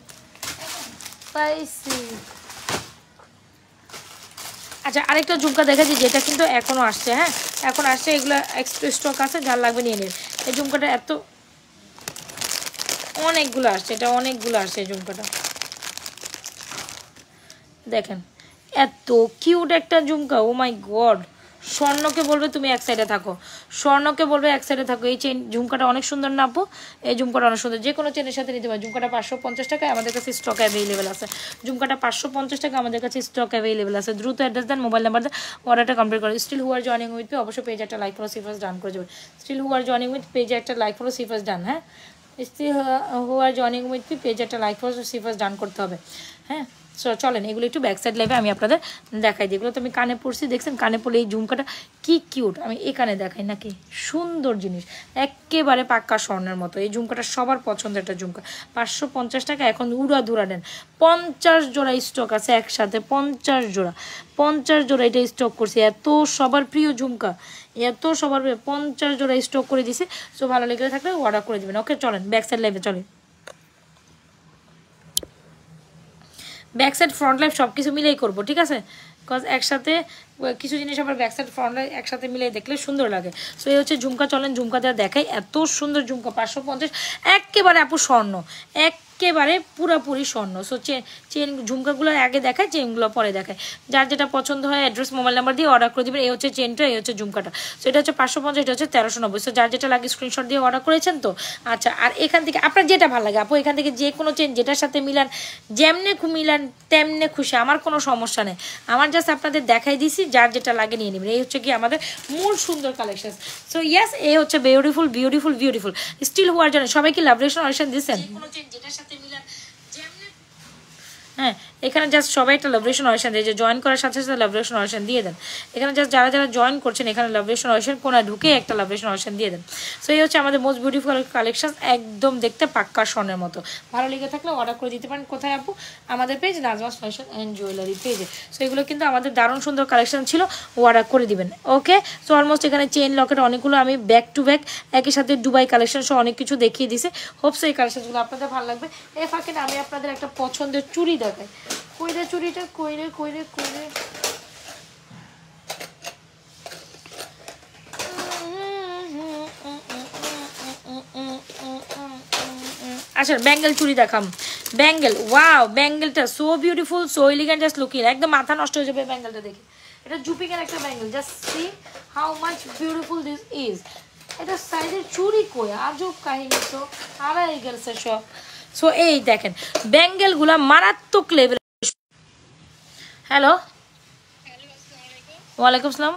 আচ্ছা আরেকটা ঝুমকা দেখা যায়, যেটা কিন্তু এখনো আসছে। হ্যাঁ এখন আসছে, এগুলো এক্সপ্রেস স্টক আছে, যার লাগবে নিয়ে নিন। এই ঝুমকাটা অনেকগুলো আসছে, এটা অনেকগুলো আসছে। এই ঝুমকাটা দেখেন, এত কিউট একটা ঝুমকা। ও মাই গড, স্বর্ণকে বলবে তুমি এক সাইডে থাকো, এই চেন ঝুমকাটা অনেক সুন্দর না আপু? এই ঝুমকাটা অনেক সুন্দর, যে কোনো চেনের সাথে নিতে পারে। ঝুমকাটা 550 টাকায় আমাদের কাছে স্টক অ্যাভেলেবেল আছে। ঝুমকাটা 550 টাকা আমাদের কাছে স্টক অ্যাভেলেবেল আছে। দ্রুত অ্যাড্রেস দেন, মোবাইল নাম্বার দেন, অর্ডারটা কমপ্লিট করে। Still who are joining with পে, অবশ্যই পেজে একটা লাইক ফলো সিফার্স ডান করে যাবেন। Still who are joining with পেজে একটা লাইক ফলো সিফার্স ডান। হ্যাঁ still who are joining with পে পেজে একটা লাইক ফলো সিফার্স ডান করতে হবে। হ্যাঁ চলেন এগুলো একটু ব্যাক সাইড লাইভে আমি আপনাদের দেখাই দিই। এগুলো তো আমি কানে পড়ছি, দেখছেন কানে পড়লে এই ঝুমকাটা কি কিউট, আমি এখানে দেখাই নাকি সুন্দর জিনিস, একেবারে পাক্কা স্বর্ণের মতো। এই ঝুমকাটা সবার পছন্দের একটা ঝুমকা, 550 টাকা। এখন উড়া ধুরা নেন, 50 জোড়া স্টক আছে একসাথে, 50 জোড়া এটা স্টক করছি। এত সবার প্রিয় ঝুমকা, এত সবার প্রিয়, 50 জোড়া স্টক করে দিছি। সো ভালো লেগে থাকলে অর্ডার করে দেবেন। ওকে চলেন ব্যাক সাইড লাইভে চলেন। ব্যাক সাইড ফ্রন্ট লাইভ সব কিছু মিলেই করবো, ঠিক আছে? বিকজ একসাথে কিছু জিনিস আবার ব্যাক সাইড ফ্রন্ট লাইভ একসাথে মিলে দেখলে সুন্দর লাগে। সো এই হচ্ছে ঝুমকা, চলেন ঝুমকা দেওয়া দেখাই। এত সুন্দর ঝুমকা, 550, একেবারে আপু স্বর্ণ, একেবারে পুরাপুরি স্বর্ণ। সো চেন ঝুমকাগুলো আগে দেখায়, চেনগুলো পরে দেখায়। যার যেটা পছন্দ হয় অ্যাড্রেস মোবাইল নাম্বার দিয়ে অর্ডার করে দেবেন। এই হচ্ছে চেনটা, এই হচ্ছে ঝুমকাটা। সো এটা হচ্ছে 550, এটা হচ্ছে 1390। সো যার যেটা লাগে স্ক্রিনশট দিয়ে অর্ডার করেছেন তো। আচ্ছা, আর এখান থেকে আপনার যেটা ভালো লাগে আপু, এখান থেকে যে কোনো চেন যেটার সাথে মিলান, যেমনে মিলান তেমনে খুশি, আমার কোনো সমস্যা নেই। আমার জাস্ট আপনাদের দেখাই দিছি, যার যেটা লাগে নিয়ে নেবেন। এই হচ্ছে কি আমাদের মূল সুন্দর কালেকশন। সো ইয়াস, এই হচ্ছে বিউটিফুল বিউটিফুল বিউটিফুল স্টিল হওয়ার জন্য সবাই কি লাভরেশন অডিশন দিচ্ছেন? হ্যাঁ, এখানে জাস্ট সবাই একটা লাভরেশন অডিশন দিয়ে, যে জয়েন করার সাথে সাথে লাভরেশন অডিশন দিয়ে দেন। এখানে জাস্ট যারা যারা জয়েন করছেন এখানে লাভরেশন অডিশন কোনায় ঢুকে একটা লাভরেশন অডিশন দিয়ে দেন। সো এই হচ্ছে আমাদের মোস্ট বিউটিফুল কালেকশন, একদম দেখতে পাক্কা স্বর্ণের মতো। ভালো লেগে থাকলে অর্ডার করে দিতে পারেন। কোথায় আপু? আমাদের page Nazma's fashion and jewellery পেজে। সো এগুলো কিন্তু আমাদের দারুণ সুন্দর কালেকশন ছিল, অর্ডার করে দিবেন। ওকে, সো অলমোস্ট এখানে চেন লকেট অনেকগুলো আমি ব্যাক টু ব্যাক একই সাথে দুবাই কালেকশন সহ অনেক কিছু দেখিয়ে দিছে। হোপস এই কালেকশনগুলো আপনাদের ভালো লাগবে। এই ফাঁকে আমি আপনাদের একটা পছন্দের চুড়ি দেখাই। কইরে চুড়িটা, কইরে কইরে কইরে, আচ্ছা ব্যাঙ্গেল চুড়ি দেখাম। ব্যাঙ্গেল, ওয়াও, ব্যাঙ্গেলটা so beautiful, so elegant, just looking, একদম মাথা নষ্ট হয়ে যাবে ব্যাঙ্গেলটা দেখে। এটা জুপিং এর একটা bangle, just see how much beautiful this is. এটা সাইজের চুড়ি কই, আজব কাহিনী তো, হারাই গেছে সব। সো এই দেখেন ব্যাঙ্গেলগুলা মারাত্মক লেভেল। হ্যালো, ওয়ালাইকুম আসসালাম।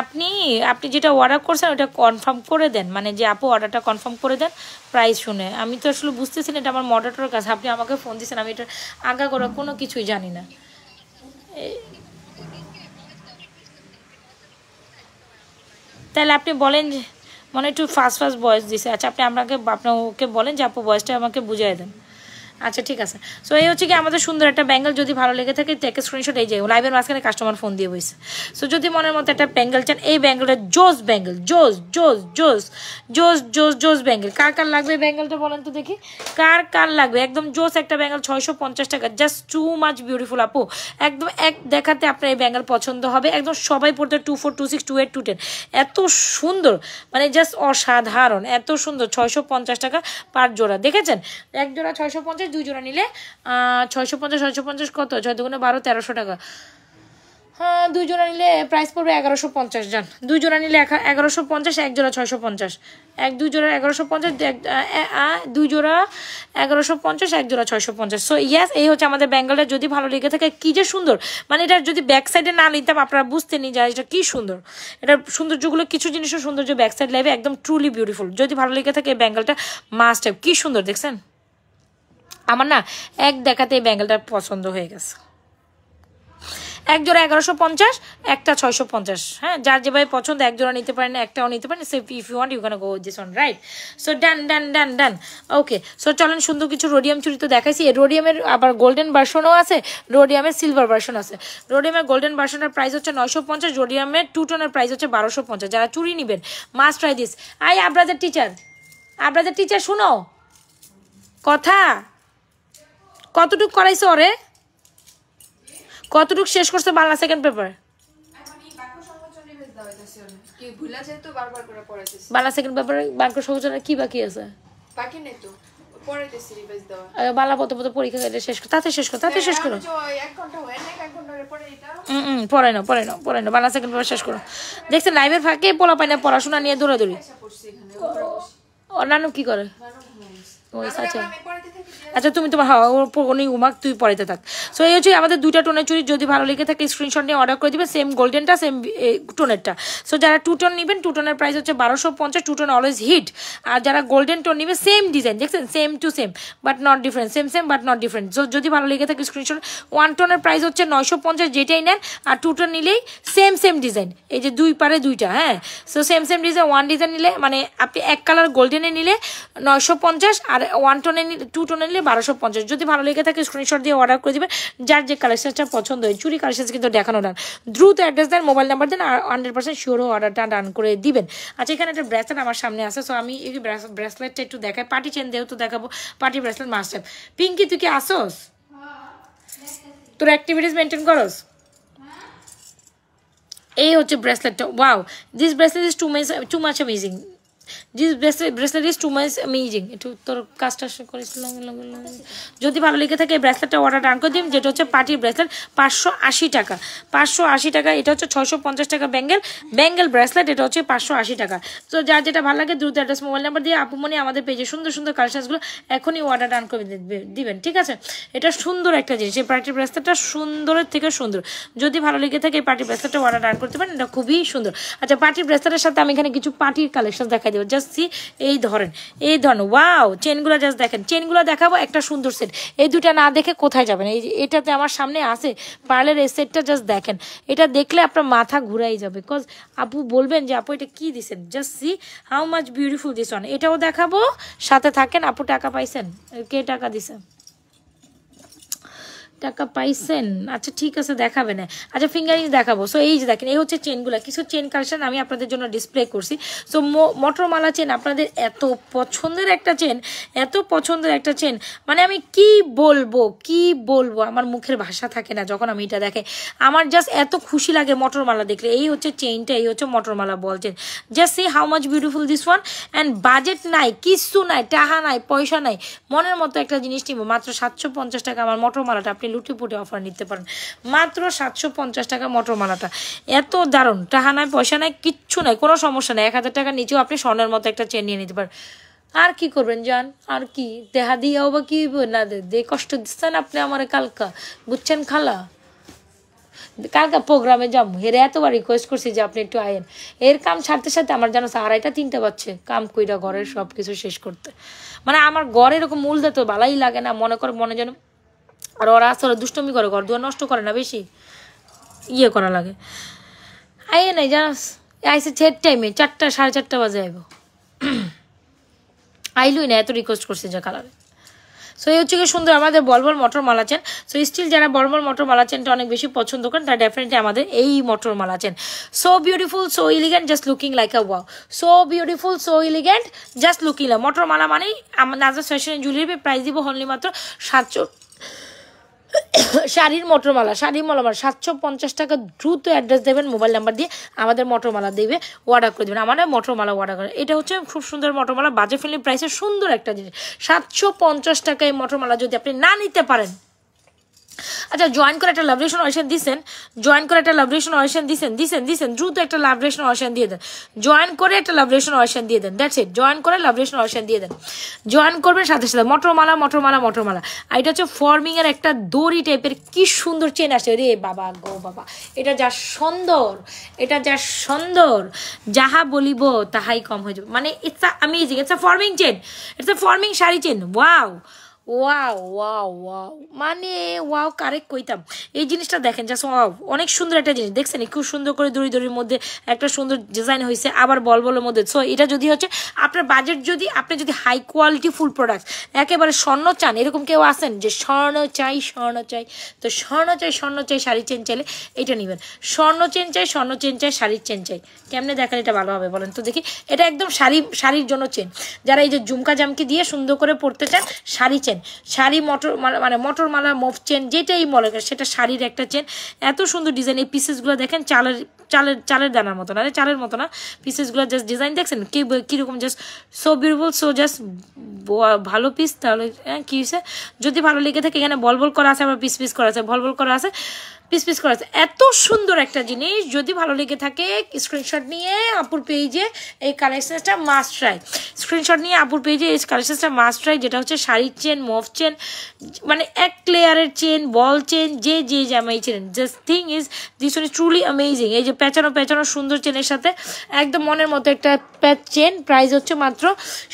আপনি আপনি যেটা অর্ডার করছেন ওটা কনফার্ম করে দেন, মানে যে আপু অর্ডারটা কনফার্ম করে দেন প্রাইস শুনে। আমি তো আসলে বুঝতেছি না, এটা আমার মডারেটরের কাছে, আপনি আমাকে ফোন দিয়েছেন, আমি এটা আগা করা কোনো কিছুই জানি না। তাহলে আপনি বলেন যে মানে একটু ফাস্ট ফাস্ট ভয়েস দিছে। আচ্ছা, আপনি আপনার ওকে বলেন যে আপু ভয়েসটা আমাকে বুঝিয়ে দেন। আচ্ছা ঠিক আছে। সো এই হচ্ছে কি আমাদের সুন্দর একটা ব্যাঙ্গেল, যদি ভালো লেগে থাকে টেক স্ক্রিনশট। এই যে লাইভের মাঝখানে কাস্টমার ফোন দিয়ে বসে। সো যদি মনের মতো একটা ব্যাঙ্গেল চান, এই ব্যাঙ্গেলটা জোস ব্যাঙ্গেল, জোস জোস জোস জোস জোস জোস ব্যাঙ্গেল। কার কার লাগবে ব্যাঙ্গেলটা বলেন তো দেখি, কার কার লাগবে? একদম জোস একটা ব্যাঙ্গেল, 650 টাকা, জাস্ট টু মাচ বিউটিফুল আপু। একদম এক দেখাতে আপনার এই ব্যাঙ্গেল পছন্দ হবে, একদম সবাই পড়তে 24, 26, 28, 210, এত সুন্দর, মানে জাস্ট অসাধারণ, এত সুন্দর। 650 টাকা পার জোড়া, দেখেছেন? এক জোড়া 650, 2 জোড়া নিলে 650, 650 কত, 6 দুগুণে 12, 1300 টাকা। হ্যাঁ, 2 জোড়া নিলে প্রাইস পড়বে 1150। যান, 2 জোড়া নিলে 1150, এক জোড়া 650, 2 জোড়া 1150, 2 জোড়া 1150, এক জোড়া 650। সো ইয়াস, এই হচ্ছে আমাদের ব্যাঙ্গলটা। যদি ভালো লেগে থাকে, কি যে সুন্দর, মানে এটা যদি ব্যাক সাইডে না নিতাম আপনারা বুঝতেনি যে এটা কি সুন্দর। এটার সৌন্দর্যগুলো, কিছু জিনিসের সৌন্দর্য ব্যাক সাইড লাইভে একদম ট্রুলি বিউটিফুল। যদি ভালো লেগে থাকে এই ব্যাঙ্গলটা মাস্ট হ্যাভ। কি সুন্দর দেখছেন? আমার না এক দেখাতে এই ব্যাঙ্গেলটা পছন্দ হয়ে গেছে। এক জোড়া 1150, একটা 650। হ্যাঁ, যার যেভাবে পছন্দ এক জোড়া নিতে পারেন, একটাও নিতে পারেন। So if you want you can go with this one, right? So done done done done. Okay, so চলেন সুন্দর কিছু রোডিয়াম চুড়ি তো দেখাইছি। রোডিয়ামের আবার গোল্ডেন ভার্সনও আছে, রোডিয়ামের সিলভার ভার্সন আছে। রোডিয়ামের গোল্ডেন ভার্সনের প্রাইস হচ্ছে 950, রোডিয়ামের 2 টোনের প্রাইস হচ্ছে 1250। যারা চুড়ি নেবেন মাস্ট ট্রাই দিস। আব্রাজার টিচার শুনো কথা, কতটুক করাইছো ওরে, কতটুক শেষ করছে Bangla second paper? Bangla second paper বাক্য সংযোজনের কি বাকি আছে? বাংলা পত্র পরীক্ষা শেষ করো, তাতে শেষ করো, পড়াই নাও বাংলা সেকেন্ড পেপার শেষ করো। দেখছেন লাইভের ফাঁকে পোলা পাই না পড়াশোনা নিয়ে দৌড়াদৌড়ি। নানু কি করে? ওই আচ্ছা আচ্ছা তুমি তোমার উনি উমাক তুই পড়াইতে থাক। সো এই হচ্ছে আমাদের দুইটা টোনের চুড়ি, যদি ভালো লেগে থাকে স্ক্রিনশট নিয়ে অর্ডার করে দিবে, সেম গোল্ডেনটা সেম টোনেরটা। সো যারা 2 টোন নেবেন 2 টোনের প্রাইস হচ্ছে 1250, 2 টোন অলওয়েজ হিট। আর যারা গোল্ডেন টোন নেবে সেম ডিজাইন দেখছেন, same to same but not different, same but not different. So যদি ভালো লেগে থাকে স্ক্রিনশট। 1 টোনের প্রাইস হচ্ছে 950 যেটাই নেন, আর 2 টোন নিলেই সেম ডিজাইন, এই যে দুই পারে দুইটা, হ্যাঁ। সো সেম ডিজাইন, 1 ডিজাইন নিলে মানে আপনি এক কালার গোল্ডেনে নিলে 950, আর 1 টোনে নিলে 2 টোনে নিলে 1250। যদি ভালো লেগে থাকে স্ক্রিনশট দিয়ে অর্ডার করে দিবেন, যার যে কালেকশনটা পছন্দ হয়। চুরি কালেকশন কিন্তু দেখানো ডান, দ্রুত অ্যাড্রেস দেন, মোবাইল নাম্বার দেন, আর 100% শিওর অর্ডারটা ডান করে দিবেন। আচ্ছা এখানে একটা ব্রেসলেট আমার সামনে আছে, সো আমি এই ব্রেসলেটটা একটু দেখাই, পার্টি চেন দেও তো দেখাবো, party bracelet must have. Pinky তুই কি আসোস, তোর অ্যাক্টিভিটিস মেনটেন করস? এই হচ্ছে ব্রেসলেটটা, wow this bracelet is too much amazing, this bracelet is too much amazing. একটু তোর কাজটা করেছিলাম। যদি ভালো লেগে থাকে এই ব্রেসলেটটা অর্ডার ডান করে দিন, যেটা হচ্ছে পার্টির ব্রেসলেট 580 টাকা, 580 টাকা। এটা হচ্ছে 650 টাকা ব্যাঙ্গেল ব্রেসলেট, এটা হচ্ছে 580 টাকা। তো যার যেটা ভালো লাগে দ্রুত অ্যাড্রেস মোবাইল নাম্বার দিয়ে আপুমনি আমাদের পেজে সুন্দর কালেকশনসগুলো এখনই অর্ডার ডান করে দিবেন, ঠিক আছে? এটা সুন্দর একটা জিনিস, এই পার্টির ব্রেসলেটটা সুন্দরের থেকে সুন্দর। যদি ভালো লেগে থাকে এই পার্টির ব্রেসলেটটা অর্ডার ডান করতে পারেন, এটা খুবই সুন্দর। আচ্ছা পার্টির ব্রেসলেটের সাথে আমি এখানে কিছু পার্টির কালেকশন দেখাই দেবো, জাস্ট সি। এই ধরেন ওয়াও চেনগুলো জাস্ট দেখেন, চেনগুলো দেখাবো, একটা সুন্দর সেট। এই দুটা না দেখে কোথায় যাবেন? এই যে এটাতে আমার সামনে আছে পার্লের এই সেটটা, জাস্ট দেখেন, এটা দেখলে আপনার মাথা ঘুরাই যাবে, বিকজ আপু বলবেন যে আপু এটা কি দিছেন, just see how much beautiful this one. এটাও দেখাবো, সাথে থাকেন। আপু টাকা পাইছেন? কে টাকা দিছে? টাকা পাইছেন? আচ্ছা ঠিক আছে দেখাবে না। আচ্ছা ফিঙ্গারিং দেখাবো। সো এই যে দেখেন, এই হচ্ছে চেনগুলো, কিছু চেন কালেকশন আমি আপনাদের জন্য ডিসপ্লে করছি। সো মটরমালা চেন আপনাদের এত পছন্দের একটা চেন, মানে আমি কি বলবো, আমার মুখের ভাষা থাকে না যখন আমি এটা দেখে, আমার জাস্ট এত খুশি লাগে মটরমালা দেখলে। এই হচ্ছে চেনটা, এই হচ্ছে মটরমালা ball chain, just see how much beautiful this one. And budget নাই, কিচ্ছু নাই, টাকা নাই, পয়সা নাই, মনের মতো একটা জিনিস নিব মাত্র 750 টাকা। আমার মটরমালাটা আপনি লুটিপুটে অফার নিতে পারেন, মাত্র 750 টাকা মটরমালাটা। এত দারুণ, টাকা নাই, পয়সা নাই, কিচ্ছু নাই, কোনো সমস্যা নেই। 1000 টাকার নিচেও আপনি স্বর্ণের মতো একটা চেন নিয়ে নিতে পারেন। আর কি করবেন জান, আর কি দেহা দিয়াও বা কি না দে কষ্ট দিচ্ছেন আপনি আমার কালকা, বুঝছেন খালা? কালকা প্রোগ্রামে যাবো, হেরে এতবার রিকোয়েস্ট করছি যে আপনি একটু আয়েন। এর কাম ছাড়তে আমার যেন 2:30-3টা বাজছে কাম কইরা ঘরের সব কিছু শেষ করতে। মানে আমার ঘরে এরকম মূল দিতে ভালোই লাগে না, মনে যেন। আর ওরা আসলে দুষ্টমি করে, ঘর দুয়ার নষ্ট করে না, বেশি ইয়ে করা লাগে। আইয়ে নাই জানাস, আইসে ছেট টাইমে 4টা 4:30 বাজে আইব, আইলুই না, এত রিকোয়েস্ট করছে যে কালারে। সো এই হচ্ছে কি সুন্দর আমাদের বলবল মটরমালা চেন। সো স্টিল যারা বলবল মটরমালা চেনটা অনেক বেশি পছন্দ করেন, তারা ডেফিনেটলি আমাদের এই মটরমালা চেন। So beautiful, so elegant, just looking like a wow. So beautiful, so elegant, just looking like মটরমালা। মানেই নাজাস ফ্যাশন জুয়েলারি প্রাইস দিব অনলি মাত্র 700। শাড়ির মটরমালা 750 টাকা। দ্রুত অ্যাড্রেস দেবেন, মোবাইল নাম্বার দিয়ে আমাদের মটরমালা দেবে, অর্ডার করে দেবেন, আমাদের মটরমালা অর্ডার করে। এটা হচ্ছে খুব সুন্দর মটরমালা, বাজেট ফ্রেন্ডলি প্রাইসে সুন্দর একটা জিনিস। 750 টাকায় মটরমালা যদি আপনি না নিতে পারেন। আচ্ছা জয়েন করে একটা লাভরেশন অয়েশন দিছেন, দ্রুত একটা লাভরেশন অয়েশন দিয়ে দেন, জয়েন করে একটা লাভরেশন অয়েশন দিয়ে দেন, দ্যাটস ইট। জয়েন করে লাভরেশন অয়েশন দিয়ে দেন, জয়েন করবেন সাথে মটরমালা। আর এটা হচ্ছে ফর্মিং এর একটা দড়ি টাইপের, কি সুন্দর চেন আসে রে বাবা গো বাবা। এটা যা সুন্দর, যাহা বলিব তাহাই কম হয়ে যাবে। মানে it's amazing, it's a forming chain, it's a forming sari chain. Wow মানে ওয়াও, কারেক্ট কইতাম। এই জিনিসটা দেখেন, জাস্ট ওয়াও, অনেক সুন্দর একটা জিনিস দেখছেন, খুব সুন্দর করে দড়ির মধ্যে একটা সুন্দর ডিজাইন হয়েছে, আবার বলবলের মধ্যে। সো এটা যদি হচ্ছে আপনার বাজেট, আপনি যদি হাই কোয়ালিটি ফুল প্রোডাক্ট একেবারে স্বর্ণ চান, এরকম কেউ আসেন যে স্বর্ণ চাই, তো স্বর্ণ চাই শাড়ির চেন চাইলে এটা নেবেন। স্বর্ণ চেন চাই, শাড়ির চেন চাই, কেমনে দেখেন এটা ভালো হবে বলেন তো দেখি। এটা একদম শাড়ির জন্য চেন, যারা এই যে ঝুমকা জামকি দিয়ে সুন্দর করে পড়তে চান, শাড়ি চেন, শাড়ি মটরমালা মুভ চেন, যেটাই মনে করেন সেটা শাড়ির একটা চেন। এত সুন্দর ডিজাইন, এই পিসেসগুলো দেখেন চালের দানার মতো না, চালের মতো না, পিসেসগুলো জাস্ট ডিজাইন দেখছেন কিরকম, just so beautiful, so just ভালো পিস। তাহলে কি হয়েছে, যদি ভালো লেগে থাকে, এখানে বলবল করা আছে, আবার পিস করা আছে, বলবল করা আছে, পিস পিস করা আছে। এত সুন্দর একটা জিনিস, যদি ভালো লেগে থাকে স্ক্রিনশট নিয়ে আপুর পেজে এই কালেকশনসটা মাস্ট ট্রাই। স্ক্রিনশট নিয়ে আপুর পেজে এই কালেকশনসটা মাস্ট ট্রাই, যেটা হচ্ছে শাড়ির চেন, মফ চেন, মানে এক লেয়ারের চেন, বল চেন, যে জামাই chain. Just thing is this one is truly amazing. এই যে পেঁচানো পেঁচানো সুন্দর চেনের সাথে একদম মনের মতো একটা চেন। প্রাইস হচ্ছে মাত্র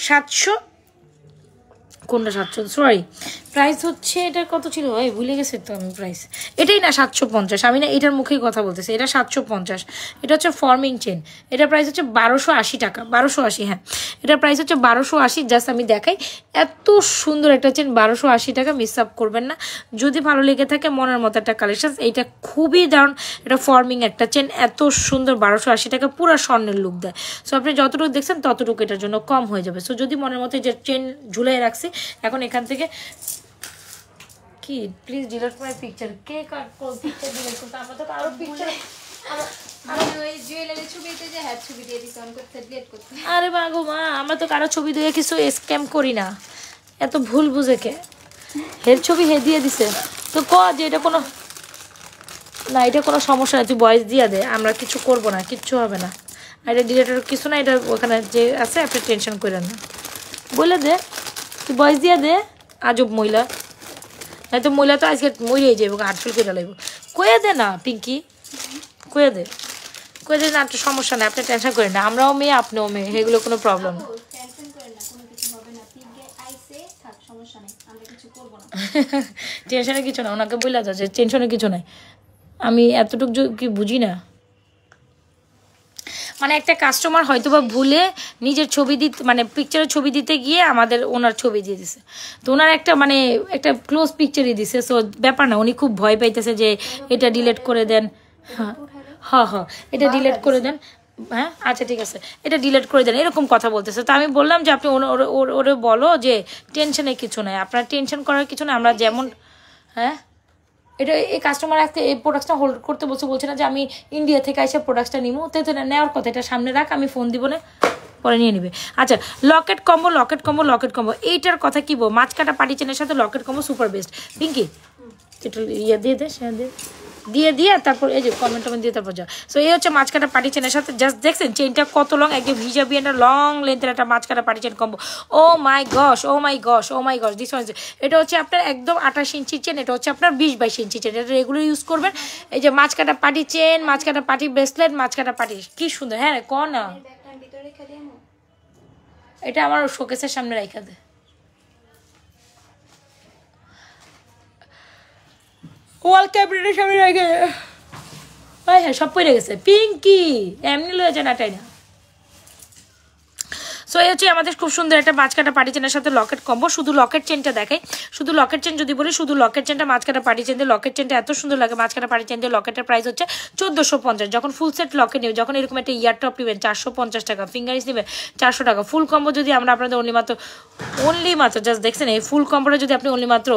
700, কোনটা 700, সরি প্রাইস হচ্ছে এটার কত ছিল ভাই, ভুলে গেছে তো আমি প্রাইস। এটাই না 750, আমি না এটার মুখেই কথা বলতেছি, এটা 750। এটা হচ্ছে ফর্মিং চেন, এটার প্রাইস হচ্ছে 1280 টাকা, 1280, হ্যাঁ এটার প্রাইস হচ্ছে 1280। জাস্ট আমি দেখাই, এত সুন্দর একটা চেন, 1280 টাকা, মিস আপ করবেন না। যদি ভালো লেগে থাকে মনের মতো একটা কালেকশন, এইটা খুবই দারুণ। এটা ফর্মিং একটা চেন, এত সুন্দর, 1280 টাকা, পুরো স্বর্ণের লুক দেয়। সো আপনি যতটুকু দেখছেন ততটুকু এটার জন্য কম হয়ে যাবে। সো যদি মনের মতো যে চেন ঝুলাই রাখছি, এখন এখান থেকে কি প্লিজ ডিলিট মাই পিকচার, কে কাট কোন পিকচার ডিলিট করতে, আমরা তো আরো পিকচার ওই জুয়েলারি ছবিতে যে হ্যাঁ ছবি দিয়ে দিছে অন করতে ডিলিট করতে। আরে মা গো মা, আমরা তো কারো ছবি দিয়ে কিছু স্ক্যাম করি না, এত ভুল বুঝে কে হের ছবি হে দিয়ে দিছে। তো ক যে এটা কোনো না, এটা কোনো সমস্যা নেই, তুই ভয়েস দিয়ে দে, আমরা কিছু করব না, কিচ্ছু হবে না। আর এটা ডিলেটের কিছু না, এটা ওখানে যে আছে আপনি টেনশন করেন না, বলে দে, তুই ভয়েস দিয়ে দে। আজব মহিলা, নাই তো মহিলা তো আজকে মরিয়ে যাবো, হাটফুল কেটে লাগবো। কয়ে দে না পিঙ্কি, কয়ে দে, কয়ে দে না, একটা সমস্যা নেই, আপনি টেনশন করেন না, আমরাও মেয়ে আপনিও মেয়ে, এগুলো কোনো প্রবলেম না। টেনশন করেন না, কোনো কিছু হবে না, পিগে আইছে থাক, সমস্যা নেই, আমরা কিছু করব না। টেনশনের কিছু না, ওনাকে বলে যাচ্ছে টেনশনের কিছু নাই, আমি এতটুকু কি বুঝি না। মানে একটা কাস্টমার হয়তো বা ভুলে নিজের ছবি দিতে, মানে পিকচারের ছবি দিতে গিয়ে আমাদের ওনার ছবি দিয়ে দিছে, তো ওনার একটা মানে একটা ক্লোজ পিকচারই দিছে। সো ব্যাপার না, উনি খুব ভয় পাইতেছে যে এটা ডিলিট করে দেন। হ্যাঁ হ্যাঁ হ্যাঁ, এটা ডিলিট করে দেন, হ্যাঁ আচ্ছা ঠিক আছে, এটা ডিলিট করে দেন, এরকম কথা বলতেছে। তো আমি বললাম যে আপনি ওরে বলো যে টেনশনে কিছু নাই, আপনার টেনশন করার কিছু নাই, আমরা যেমন, হ্যাঁ এটা এই কাস্টমার আজকে এই প্রোডাক্টটা হোল্ড করতে বলছে না যে আমি ইন্ডিয়া থেকে এসে প্রোডাক্টটা নিবো, তাই তো নেওয়ার কথা, এটা সামনে রাখ, আমি ফোন দিব না, পরে নিয়ে নিবে। আচ্ছা locket combo, locket combo, locket combo, এইটার কথা কি বল, মাছ কাটা পাটি চেনের সাথে locket combo super best. Pinky এটা ইয়ে দিয়ে দে, সে দিয়ে তারপর এই যে কমেন্ট দিয়ে তারপর যা। সো এই হচ্ছে মাছ কাটা পাটি চেনের সাথে, জাস্ট দেখছেন চেনটা কত লং, একদম হিজাবি একটা লং লেন্থের একটা মাছ কাটা পাটি chain combo. Oh my gosh, oh my gosh, oh my gosh, this one. এটা হচ্ছে আপনার একদম 28 ইঞ্চির চেন, এটা হচ্ছে আপনার 20-22 ইঞ্চি চেন, এটা রেগুলার ইউজ করবেন। এই যে মাছ কাটা পাটি চেন, মাছ কাটা পাটি ব্রেসলেট, মাছ কাটা পাটি, কি সুন্দর। হ্যাঁ ক না, এটা আমার শোকেসের সামনে রাখা দে, ওয়াল ক্যাবিনেটের সামনে রেখে, হ্যাঁ সব পড়ে গেছে। পিঙ্কি এমনি লয়ে যায় না, তাই না। সো এই হচ্ছে আমাদের খুব সুন্দর একটা মাছ কাটা পাটি চেনের সাথে লকেট কম্বো। শুধু লকেট চেনটা দেখাই, শুধু লকেট চেন যদি বলি, শুধু লকেট চেনটা মাছ কাটা পাটি চেন দিয়ে, লকেট চেনটা এত সুন্দর লাগে, মাছ কাটা পাটি চেন দিয়ে লকেটের প্রাইস হচ্ছে 1450। যখন ফুল সেট লকেট নেবে, যখন এরকম একটা ইয়ার টপ নেবেন 450 টাকা, ফিঙ্গারিস নেবেন 400 টাকা। ফুল কম্বো যদি আমরা আপনাদের অনলি মাত্র জাস্ট দেখছেন, এই ফুল কম্বোটা যদি আপনি অনলি মাত্র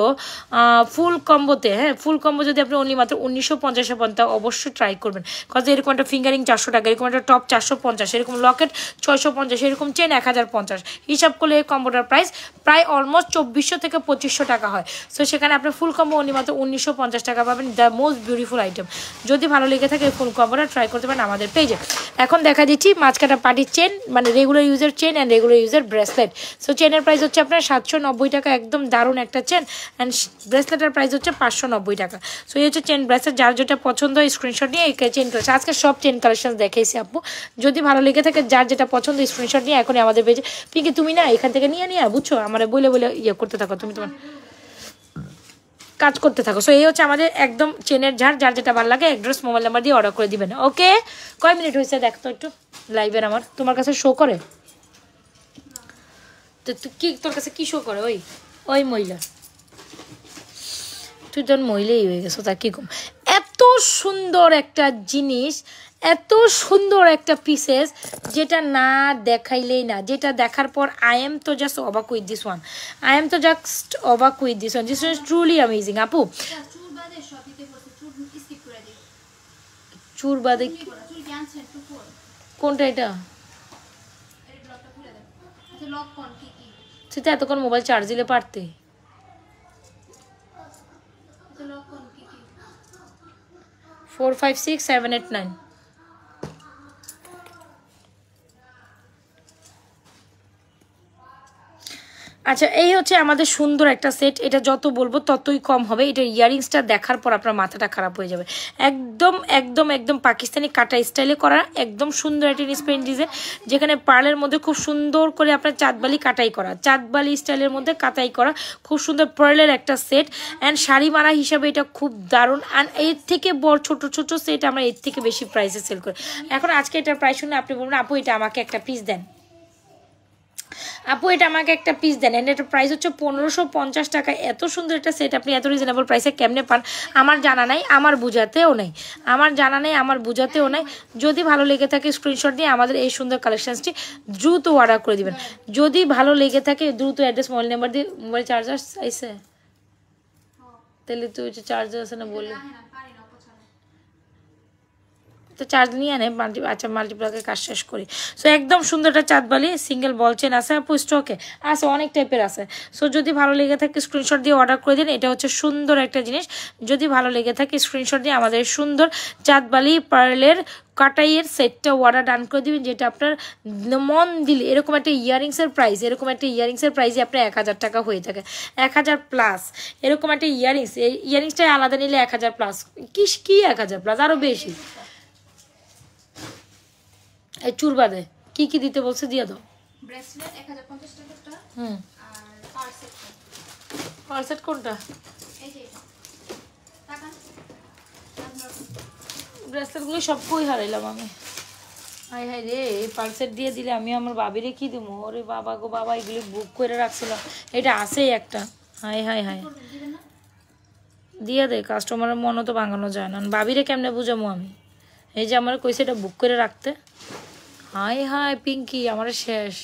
ফুল কম্বোতে, হ্যাঁ ফুল কম্বো যদি আপনি অনলি মাত্র 1950 পান, তা অবশ্যই ট্রাই করবেন। কজ এরকম একটা ফিঙ্গারিং 400 টাকা, এরকম একটা টপ 450, এরকম লকেট 650, এরকম চেন 1050, হিসাব করলে এই কম্বোটার প্রাইস প্রায় অলমোস্ট 2400 থেকে 2500 টাকা হয়। সো সেখানে আপনি ফুল কম্বো অনলি মাত্র 1950 টাকা পাবেন, দ্য মোস্ট বিউটিফুল আইটেম। যদি ভালো লেগে থাকে এই ফুল কম্বোটা ট্রাই করতে পারেন আমাদের পেজে। এখন দেখা দিচ্ছি মাছ কাটা পাটির চেন, মানে রেগুলার ইউজের চেন অ্যান্ড রেগুলার ইউজের ব্রেসলেট। সো চেনের প্রাইস হচ্ছে আপনার 790 টাকা, একদম দারুণ একটা চেন, অ্যান্ড ব্রেসলেটের প্রাইস হচ্ছে 590 টাকা। সো এই হচ্ছে চেন ব্রেসলেট, যার যেটা পছন্দ হয় স্ক্রিনশট নিয়ে এই চেন কালেকশন, আজকে সব চেন কালেকশন দেখাইছি আপু। যদি ভালো লেগে থাকে যার যেটা পছন্দ স্ক্রিনশট নিয়ে এখনই আমাদের পেজে। পিঙ্কি তুমি না এখান থেকে নিয়ে বুঝছো, আমার বলে ইয়ে করতে থাকো, তুমি তোমার কাজ করতে থাকো। সো এই হচ্ছে আমাদের একদম চেনের ঝাড়, যার যেটা ভালো লাগে অ্যাড্রেস মোবাইল নাম্বার দিয়ে অর্ডার করে দিবেন। ওকে কয় মিনিট হয়েছে দেখ তো একটু লাইভের, আমার তোমার কাছে শো করে তো কি, তোর কাছে কি শো করে? ওই মহিলা, তুই তোর মহিলাই হয়ে গেছো, তা কি কম। এত সুন্দর একটা জিনিস, এত সুন্দর একটা পিসেস, যেটা না দেখাইলেই না, যেটা দেখার পর আই এম তো জাস্ট অবাক with this one, I am তো জাস্ট অবাক with this one, this one is truly amazing. আপু চুর বাদে কোনটা, এটা তুই তো এতক্ষণ মোবাইল চার্জ দিলে পারতে। 4 5 6 7 8 9। আচ্ছা এই হচ্ছে আমাদের সুন্দর একটা সেট। এটা যত বলবো ততই কম হবে। এটা ইয়ারিংসটা দেখার পর আপনার মাথাটা খারাপ হয়ে যাবে। একদম একদম একদম পাকিস্তানি কাটা স্টাইলে করা, একদম সুন্দর একটা ইন্সপায়ারিং ডিজাইন, যেখানে পার্লের মধ্যে খুব সুন্দর করে আপনার চাঁদবালি কাটাই করা, চাঁদবালি স্টাইলের মধ্যে কাটাই করা, খুব সুন্দর পার্লের একটা সেট। অ্যান্ড শাড়ি মারা হিসাবে এটা খুব দারুণ। আর এর থেকে বড় ছোট ছোট সেট আমরা এর থেকে বেশি প্রাইসে সেল করি। এখন আজকে এটার প্রাইস শুনে আপনি বলবেন আপু এটা আমাকে একটা পিস দেন, আপু এটা আমাকে একটা পিস দেন। এন্ড এটার প্রাইস হচ্ছে 1550 টাকা। এত সুন্দর একটা সেট আপনি এত রিজনেবল প্রাইসে কেমনে পান আমার জানা নাই, আমার বুঝাতেও নেই, আমার জানা নেই, আমার বুঝাতেও নেই। যদি ভালো লেগে থাকে স্ক্রিনশট দিয়ে আমাদের এই সুন্দর কালেকশনসটি দ্রুত অর্ডার করে দিবেন। যদি ভালো লেগে থাকে দ্রুত অ্যাড্রেস মোবাইল নাম্বার দিয়ে, মোবাইল চার্জার আইসে তাহলে তুই চার্জার আছে না বললে তো চার্জ নিয়ে আনে আচ্ছা মাল্টিপ্লাকে কাজ শেষ করি। সো একদম সুন্দর একটা চাঁদবালি সিঙ্গেল বল চেন আছে আপু স্টকে আছে, অনেক টাইপের আছে। সো যদি ভালো লেগে থাকে স্ক্রিনশট দিয়ে অর্ডার করে দিন। এটা হচ্ছে সুন্দর একটা জিনিস। যদি ভালো লেগে থাকে স্ক্রিনশট দিয়ে আমাদের সুন্দর চাঁদবালি পার্লের কাটাইয়ের সেটটা অর্ডার ডান করে দিবেন, যেটা আপনার মন দিলে এরকম একটা ইয়ারিংসের প্রাইস, এরকম একটা ইয়ারিংসের প্রাইসে আপনার 1000 টাকা হয়ে থাকে, 1000 প্লাস। এরকম একটা ইয়ারিংস, এই ইয়ারিংসটাই আলাদা নিলে 1000 প্লাস। কি 1000 প্লাস, আরও বেশি। এই চুর বাদে কি কি দিতে বলছে দিয়ে দাও। ব্রেসলেট 1050 টাকাটা, আর পার সেট কোনটা? এই যে টাকা ব্রেসলেটগুলো সব কই হারাইলাম আমি। হাই হাই রে, এই পার্সেট দিয়ে দিলে আমি আমার বাবিরে কি দেবো? ওরে বাবা গো বাবা, এগুলি বুক করে রাখছিলাম, এটা আছেই একটা। হাই হাই হাই দিয়ে দে, কাস্টমারের মনও তো ভাঙানো যায় না, বাবিরে কেমনে বুঝাবো আমি? এই যে আমার কইছে এটা বুক করে রাখতে। হাই হাই পিঙ্কি আমার শেষ।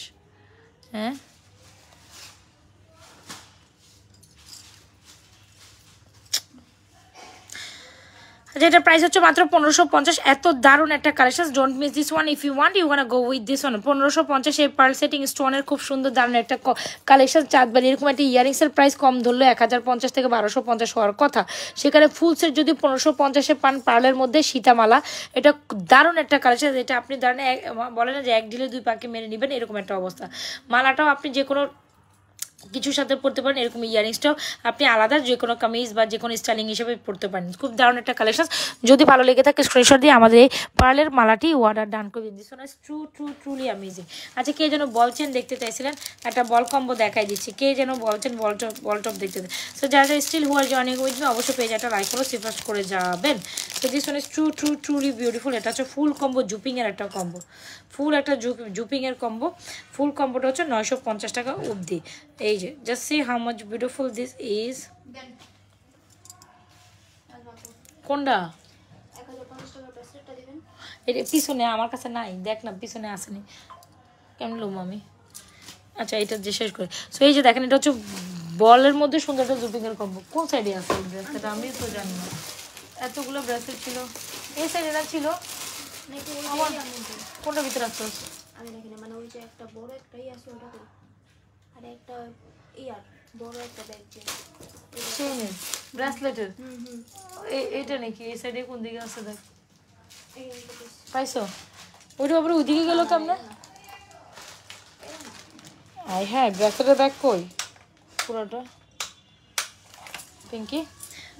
হ্যাঁ যেটা প্রাইস হচ্ছে মাত্র 1550। এত দারুণ একটা collection, don't miss this one. If you want you wanna go with this one. 1550 এই পার্ল সেটিং স্টোনের খুব সুন্দর দারুণ একটা কালেকশন। চাঁদবালি এরকম একটা ইয়ারিংসের প্রাইস কম ধরলো 1050 থেকে 1250 হওয়ার কথা, সেখানে ফুল সেট যদি 1550-এ পান পার্লের মধ্যে সীতামালা। এটা দারুণ একটা কালেকশন, এটা আপনি দাঁড়ান বলে না যে এক ঢিলে দুই পাখি মেরে নেবেন, এরকম একটা অবস্থা। মালাটাও আপনি যে কোনো কিছুর সাথে পড়তে পারেন, এরকম ইয়ারিংসটাও আপনি আলাদা যে কোনো কামিজ বা যে কোনো স্টাইলিং হিসেবে পড়তে পারেন। খুব দারুণ একটা কালেকশন। যদি ভালো লেগে থাকে স্ক্রিনশট দিয়ে আমাদের এই পার্লের মালাটি অর্ডার ডান করে দিন। This one is truly amazing. আচ্ছা কে যেন বলচেন দেখতে চাইছিলেন, একটা বল কম্বো দেখাই দিচ্ছি। কে যেন বলচেন বল টপ দেখতে দেন। সো যারা still who are joining with me অবশ্যই পেজ একটা লাইক করে সিফাস্ট করে যাবেন। তো this one is truly beautiful. এটা হচ্ছে ফুল কম্বো জুপিংয়ের একটা কম্বো, ফুল একটা জুপিংয়ের কম্বো। ফুল কম্বোটা হচ্ছে 950 টাকা অবধি। এই যে just see how much beautiful this is. কোনটা? 1050 টাকার ব্রেসলেটটা দিবেন। এটা পিছনে আমার কাছে নাই, দেখ না পিছনে আসেনি, কেমন লোম আমি। আচ্ছা এটা যে শেষ করে। সো এই যে দেখেন এটা হচ্ছে বলের মধ্যে সুন্দর একটা জুপিংয়ের কম্বো। কোন সাইডে আছে এই ব্রেসলেটটা আমি তো জানি না, এতগুলো ব্রেসলেট ছিল এই সাইডে না ছিল। কোনটা ভিতরে রাখছো? আমি দেখি না, মানে ওই যে একটা বড় একটাই আছে ওটা তো, আর একটা ইয়ার বড় একটা ব্যাগ যে চেইনের ব্রেসলেটের এইটা নাকি? এই সাইডে কোন দিকে আছে দেখ, পাইছো? ওইটা আবার ওইদিকে গেল কেমনে? আই হ্যাঁ ব্রেসলেটের ব্যাগ কই পুরোটা পিঙ্কি।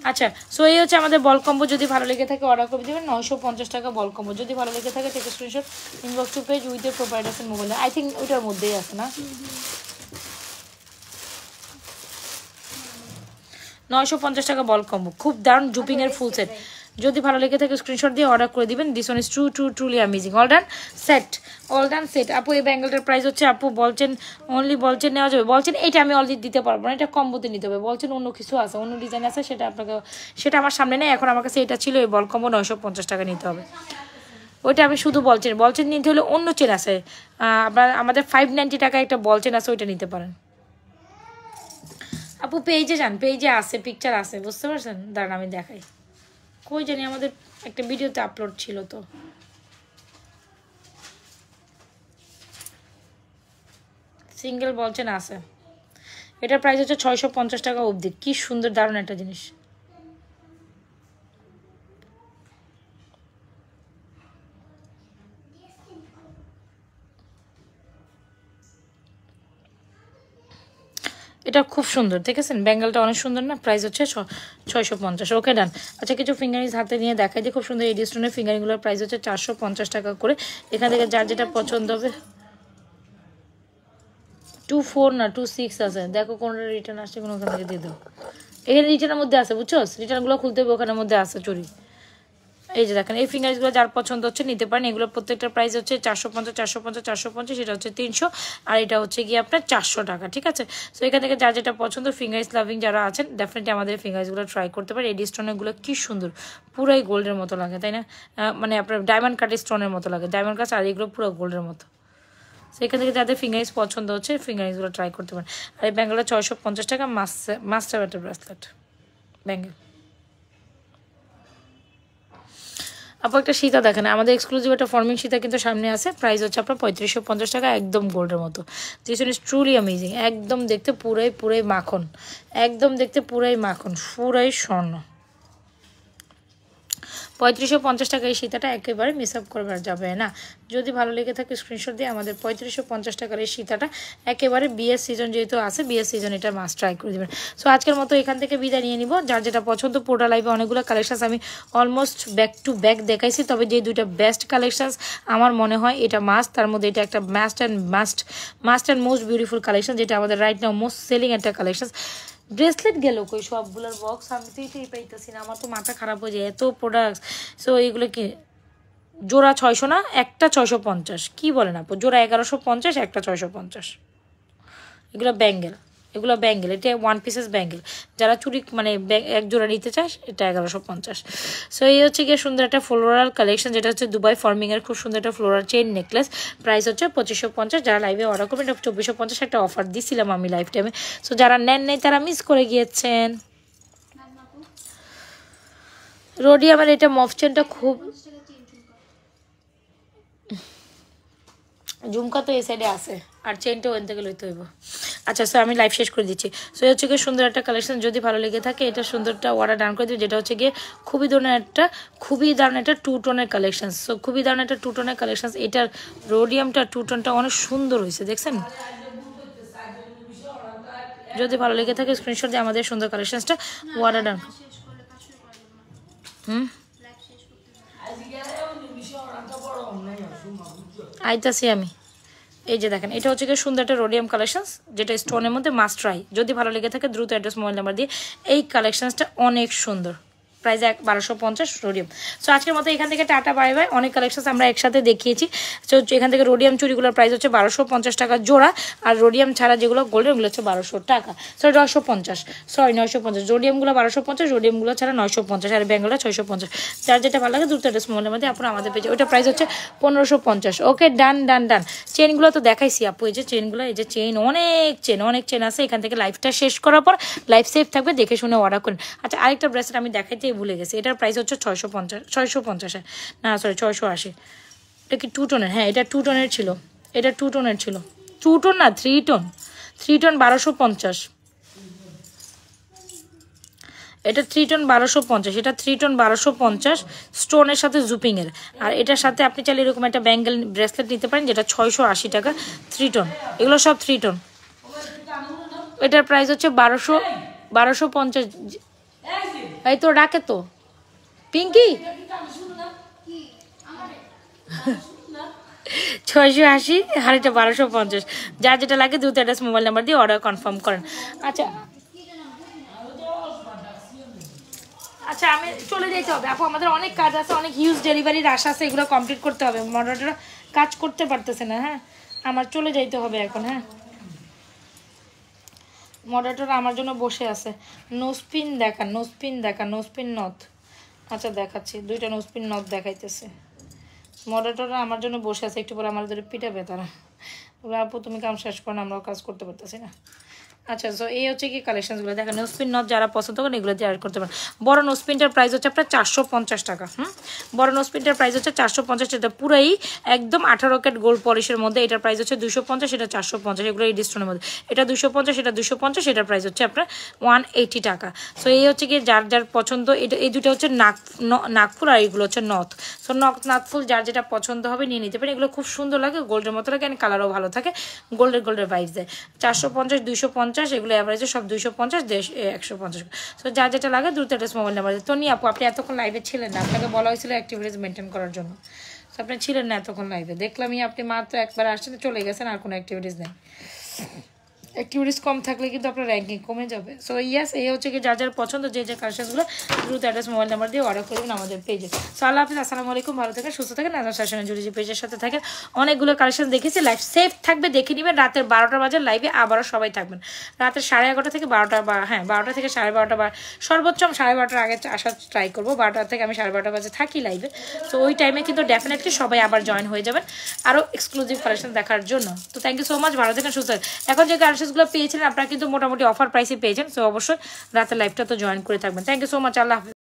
আচ্ছা সো এই হচ্ছে আমাদের বল কম্বো। যদি ভালো লেগে থাকে অর্ডার করে দেবেন। 950 টাকা বল কম্বো। যদি ভালো লেগে থাকে take screenshot inbox to page with providers এর মোবাইল। আই থিঙ্ক ওইটার মধ্যেই আছে না? 950 টাকা বল কম্বো, খুব দারুণ জুপিং এর ফুল সেট। যদি ভালো লেগে থাকে স্ক্রিনশট দিয়ে অর্ডার করে দিবেন। This one is truly amazing. All done set. আপু এই ব্যাঙ্গেলটার প্রাইস হচ্ছে, আপু বলছেন অনলি বলছেন নেওয়া যাবে? বলছেন এইটা আমি অলরেডি দিতে পারবো না, এটা কম্বোতে নিতে হবে। বলছেন অন্য কিছু আছে, অন্য ডিজাইন আছে, সেটা আপনাকে, সেটা আমার সামনে নেই এখন। আমার কাছে এটা ছিল, এই বল কম্বো 950 টাকা নিতে হবে। ওইটা আমি শুধু বলছেন নিতে হলে অন্য চেন আছে, আমাদের 590 টাকা একটা বলছেন আছে, ওইটা নিতে পারেন। আপু পেজে যান, পেজে আছে পিকচার আছে, বুঝতে পারছেন? দাঁড়ান আমি দেখাই, কই জানি আমাদের একটা ভিডিওতে আপলোড ছিল তো। সিঙ্গেল বলছেন আছে, এটার প্রাইস হচ্ছে 650 টাকা অবধি। কি সুন্দর দারুণ একটা জিনিস। এটা খুব সুন্দর, দেখেছেন ব্যাঙ্গেলটা অনেক সুন্দর না? প্রাইস হচ্ছে 650। ওকে ডান। আচ্ছা কিছু ফিঙ্গারিংস হাতে নিয়ে দেখাই যে খুব সুন্দর এডি স্টোনের ফিঙ্গারিংগুলোর প্রাইস হচ্ছে 450 টাকা করে। এখান থেকে যার যেটা পছন্দ হবে। 24 না 26 আছে, দেখো কোনটা রিটার্ন আসছে কোনো ওখান থেকে দিয়ে দাও। এখানে রিটার্নের মধ্যে আছে বুঝছো, রিটার্নগুলো খুলতে হবে, ওখানের মধ্যে আছে চুরি। এই যে দেখেন এই ফিঙ্গারিংসগুলো যার পছন্দ হচ্ছে নিতে পারেন। এগুলো প্রত্যেকটা প্রাইস হচ্ছে 450 450 450, এটা হচ্ছে 300, আর এটা হচ্ছে গিয়ে আপনার 400 টাকা। ঠিক আছে, সো এখান থেকে যার যেটা পছন্দ ফিঙ্গারিংস লাভিং যারা আছেন ডেফিনেটলি আমাদের ফিঙ্গারিংসগুলো ট্রাই করতে পারেন। এডি স্টোনগুলো কি সুন্দর, পুরাই গোল্ডের মতো লাগে তাই না? মানে আপনার ডায়মন্ড কাট স্টোনের মতো লাগে, ডায়মন্ড কাট, আর এগুলো পুরো গোল্ডের মতো। সো এখান থেকে যাদের ফিঙ্গারিংস পছন্দ হচ্ছে ফিঙ্গারিংসগুলো ট্রাই করতে পারেন। আর এই ব্যাঙ্গেলটা 650 টাকা, মাস্টার একটা ব্রেসলেট ব্যাঙ্গেল। আপু একটা সীতা দেখেন, আমাদের এক্সক্লুসিভ একটা ফর্মিং সীতা কিন্তু সামনে আছে, প্রাইস হচ্ছে আপনার 3550 টাকা, একদম গোল্ডের মতো। This one is truly amazing, একদম দেখতে পুরাই মাখন, একদম দেখতে পুরাই মাখন, পুরাই স্বর্ণ। 3550 টাকা এই সীতাটা একেবারে মিস আপ করবার যাবে না। যদি ভালো লেগে থাকে স্ক্রিনশট দিয়ে আমাদের 3550 টাকার এই সীতাটা একেবারে বিয়ের সিজন যেহেতু আছে, বিয়ের সিজন এটা মাস্ট ট্রাই করে দেবেন। সো আজকের মতো এখান থেকে বিদায় নিয়ে নিব। যার যেটা পছন্দ পুরোটা লাইভে অনেকগুলো কালেকশানস আমি অলমোস্ট ব্যাক টু ব্যাক দেখাইছি, তবে যে দুইটা বেস্ট কালেকশানস আমার মনে হয় এটা মাস্ট, তার মধ্যে এটা একটা must and most beautiful collection, যেটা আমাদের রাইট নাও মোস্ট সেলিং একটা কালেকশন। ব্রেসলেট গেল কই সবগুলোর বক্স, আমি তো এটাই পাইতেছি না, আমার তো মাথা খারাপ হয়ে যায় এত প্রোডাক্টস। সো এইগুলো কি জোড়া 600 না, একটা 650, কি বলেন আপু? জোড়া 1150, একটা 650। এগুলো ব্যাঙ্গেল, এটা ওয়ান পিসেস ব্যাঙ্গেল, যারা চুরি মানে এক জোড়া নিতে চায় এটা 1150। সো এই হচ্ছে গিয়ে সুন্দর একটা ফ্লোরাল কালেকশন, যেটা হচ্ছে দুবাই ফর্মিংয়ের খুব সুন্দর একটা ফ্লোরাল চেইন নেকলেস, প্রাইস হচ্ছে 2550। যারা লাইভে অর্ডার করবেন এটা 2450 একটা অফার দিছিলাম আমি লাইফ টাইমে। সো যারা নেন নেই তারা মিস করে গিয়েছেন। রোডি আমার এটা মফ চেনটা খুব, ঝুমকা তো এই সাইডে আছে, আর চেনটা ওখান থেকে লইতে হইব। আচ্ছা স্যার আমি লাইভ শেষ করে দিচ্ছি। সো হচ্ছে গিয়ে সুন্দর একটা কালেকশন, যদি ভালো লেগে থাকে এটা সুন্দরটা অর্ডার ডান করে দিই, যেটা হচ্ছে গিয়ে খুবই দারুণ একটা 2 টোনের কালেকশন। সো খুবই দারুণ একটা 2 টোনের কালেকশন। এটার রোডিয়ামটা 2 টোনটা অনেক সুন্দর হয়েছে, দেখছেন? যদি ভালো লেগে থাকে স্ক্রিনশট দিয়ে আমাদের সুন্দর কালেকশনসটা অর্ডার ডান। আইতাছি আমি। এই যে দেখেন এটা হচ্ছে কি সুন্দর একটা রোডিয়াম কালেকশনস, যেটা স্টোনের মধ্যে মাস্ট ট্রাই। যদি ভালো লেগে থাকে দ্রুত অ্যাড্রেস মোবাইল নাম্বার দিয়ে এই কালেকশনসটা অনেক সুন্দর, প্রাইস 1250 রোডিয়াম। সো আজকের মতো এখান থেকে টাটা বাই বাই। অনেক কালেকশন আমরা একসাথে দেখিয়েছি। সো এখান থেকে রোডিয়াম চুড়িগুলোর প্রাইস হচ্ছে 1250 টাকা জোড়া, আর রোডিয়াম ছাড়া যেগুলো গোল্ডেন ওগুলো হচ্ছে 1200 টাকা, সরি 950, রোডিয়ামগুলো 1250, রোডিয়ামগুলো ছাড়া 950, আর ব্যাঙ্গলটা 650। যার যেটা ভালো লাগে দ্রুত অ্যাড্রেস মোবাইলের মধ্যে আপনারা আমাদের পেজে, ওইটা প্রাইস হচ্ছে 1550। ওকে ডান। চেনগুলো তো দেখাইছি আপু, এই যে চেনগুলো, এই যে চেন অনেক চেন আছে। এখান থেকে লাইভটা শেষ করার পর লাইভ সেভ থাকবে, দেখে শুনে অর্ডার করেন। আচ্ছা আরেকটা ব্রেসলেট আমি দেখাইতে ভুলে গেছি, এটার প্রাইস হচ্ছে 650 না সরি 680। এটা কি 2 টোনের? হ্যাঁ এটা 2 টোনের ছিল, এটা 2 টোনের ছিল, 2 টোন না 3 টোন, 3 টোন 1250। এটা 3 টোন 1250, এটা 3 টোন 1250 স্টোনের সাথে জুপিংয়ের। আর এটার সাথে আপনি চাইলে এরকম একটা ব্যাঙ্গেল ব্রেসলেট নিতে পারেন, যেটা 680 টাকা, 3 টোন। এগুলো সব 3 টোন। এটার প্রাইস হচ্ছে 1250। এই তো ডাকে তো পিঙ্কি 680, আর এটা 1250। যার যেটা লাগে দ্রুত অ্যাড্রেস মোবাইল নাম্বার দিয়ে অর্ডার কনফার্ম করেন। আচ্ছা আমি চলে যেতে হবে আপু, আমাদের অনেক কাজ আছে, অনেক হিউজ ডেলিভারির আশা আছে, এগুলো কমপ্লিট করতে হবে। মডারেটর কাজ করতে পারতেছে না, হ্যাঁ আমার চলে যাইতে হবে এখন। হ্যাঁ মডারেটর আমার জন্য বসে আছে। নোস্পিন নোস্পিন নথ। আচ্ছা দেখাচ্ছি, 2টা নোস্পিন নথ দেখাইতেছে। মডারেটররা আমার জন্য বসে আছে, একটু পরে আমাদের পিটাবে তারা। আপু তুমি কাম শেষ করো, আমরাও কাজ করতে পারতেছি না। আচ্ছা সো এই হচ্ছে কি কালেকশনসগুলো দেখেন। নোস্পিন নথ যারা পছন্দ করেন এগুলো দিয়ে অ্যাড করতে পারেন। বড় নোস্পিনটার প্রাইস হচ্ছে আপনার 450 টাকা। বড় নোস্পিনটার প্রাইস হচ্ছে 450 টাকা, পুরাই একদম 18 ক্যারেট গোল্ড পলিশের মধ্যে। এটার প্রাইস হচ্ছে 250, এটা 450, এগুলো এই ডিসকাউন্টের মধ্যে। এটা 250, এটা 250, এটার প্রাইস হচ্ছে আপনার 180 টাকা। সো এই হচ্ছে কি যার যার পছন্দ। এটা এই দুটো হচ্ছে নাগফুল, আর এগুলো হচ্ছে নথ। সো নাগফুল যার যেটা পছন্দ হবে নিয়ে নিতে পারেন। এগুলো খুব সুন্দর লাগে, গোল্ডের মতো লাগে, কালারও ভালো থাকে, গোল্ডের ভাইবস দেয়। 450, 250, 150, এগুলো অ্যাভারেজে সব 250, 150। সো যার যেটা লাগে দ্রুত অ্যাড্রেস মোবাইল নাম্বার। তনি আপু আপনি এতক্ষণ লাইভে ছিলেন না, আপনাকে বলা হয়েছিল অ্যাক্টিভিটিস মেনটেন করার জন্য, তো আপনি ছিলেন না এতক্ষণ লাইভে, দেখলামই আপনি মাত্র একবার আসছেন চলে গেছেন, আর কোনো অ্যাক্টিভিটিস নেই। অ্যাক্টিভিটিস কম থাকলে কিন্তু আপনার র্যাঙ্কিং কমে যাবে। সো ইয়াস, এই হচ্ছে কি যার যার পছন্দ যে যে কালেকশনগুলো দ্রুত অ্যাড্রেস মোবাইল নাম্বার দিয়ে অর্ডার করবেন আমাদের পেজে। সো আল্লাহ হাফিজ, আসসালামু আলাইকুম, ভালো থাকেন, সুস্থ থাকেন, নাজমা ফ্যাশনের জুড়ি পেজের সাথে থাকেন। অনেকগুলো কালেকশন দেখেছি, লাইভ সেফ থাকবে, দেখে নেবেন। রাতের 12টা বাজে লাইভে আবারও সবাই থাকবেন, রাতের 11:30 থেকে 12টা, বা হ্যাঁ 12টা থেকে 12:30, বা সর্বোচ্চ 12:30 আগে আসার ট্রাই করবো। 12টা থেকে আমি 12:30 বাজে থাকি লাইভে। সো ওই টাইমে কিন্তু ডেফিনেটলি সবাই আবার জয়েন হয়ে যাবেন আরও এক্সক্লুসিভ কালেকশন দেখার জন্য। তো থ্যাংক ইউ সো মাচ, ভালো থাকেন, সুস্থ থাকেন। এখন যে কালেকশনগুলো পেয়েছিলেন আপনারা কিন্তু মোটামুটি অফার প্রাইসে পেয়েছেন। সো অবশ্যই রাতের লাইভটা তো জয়েন করে থাকবেন। থ্যাংক ইউ সো মাচ, আল্লাহ হাফিজ।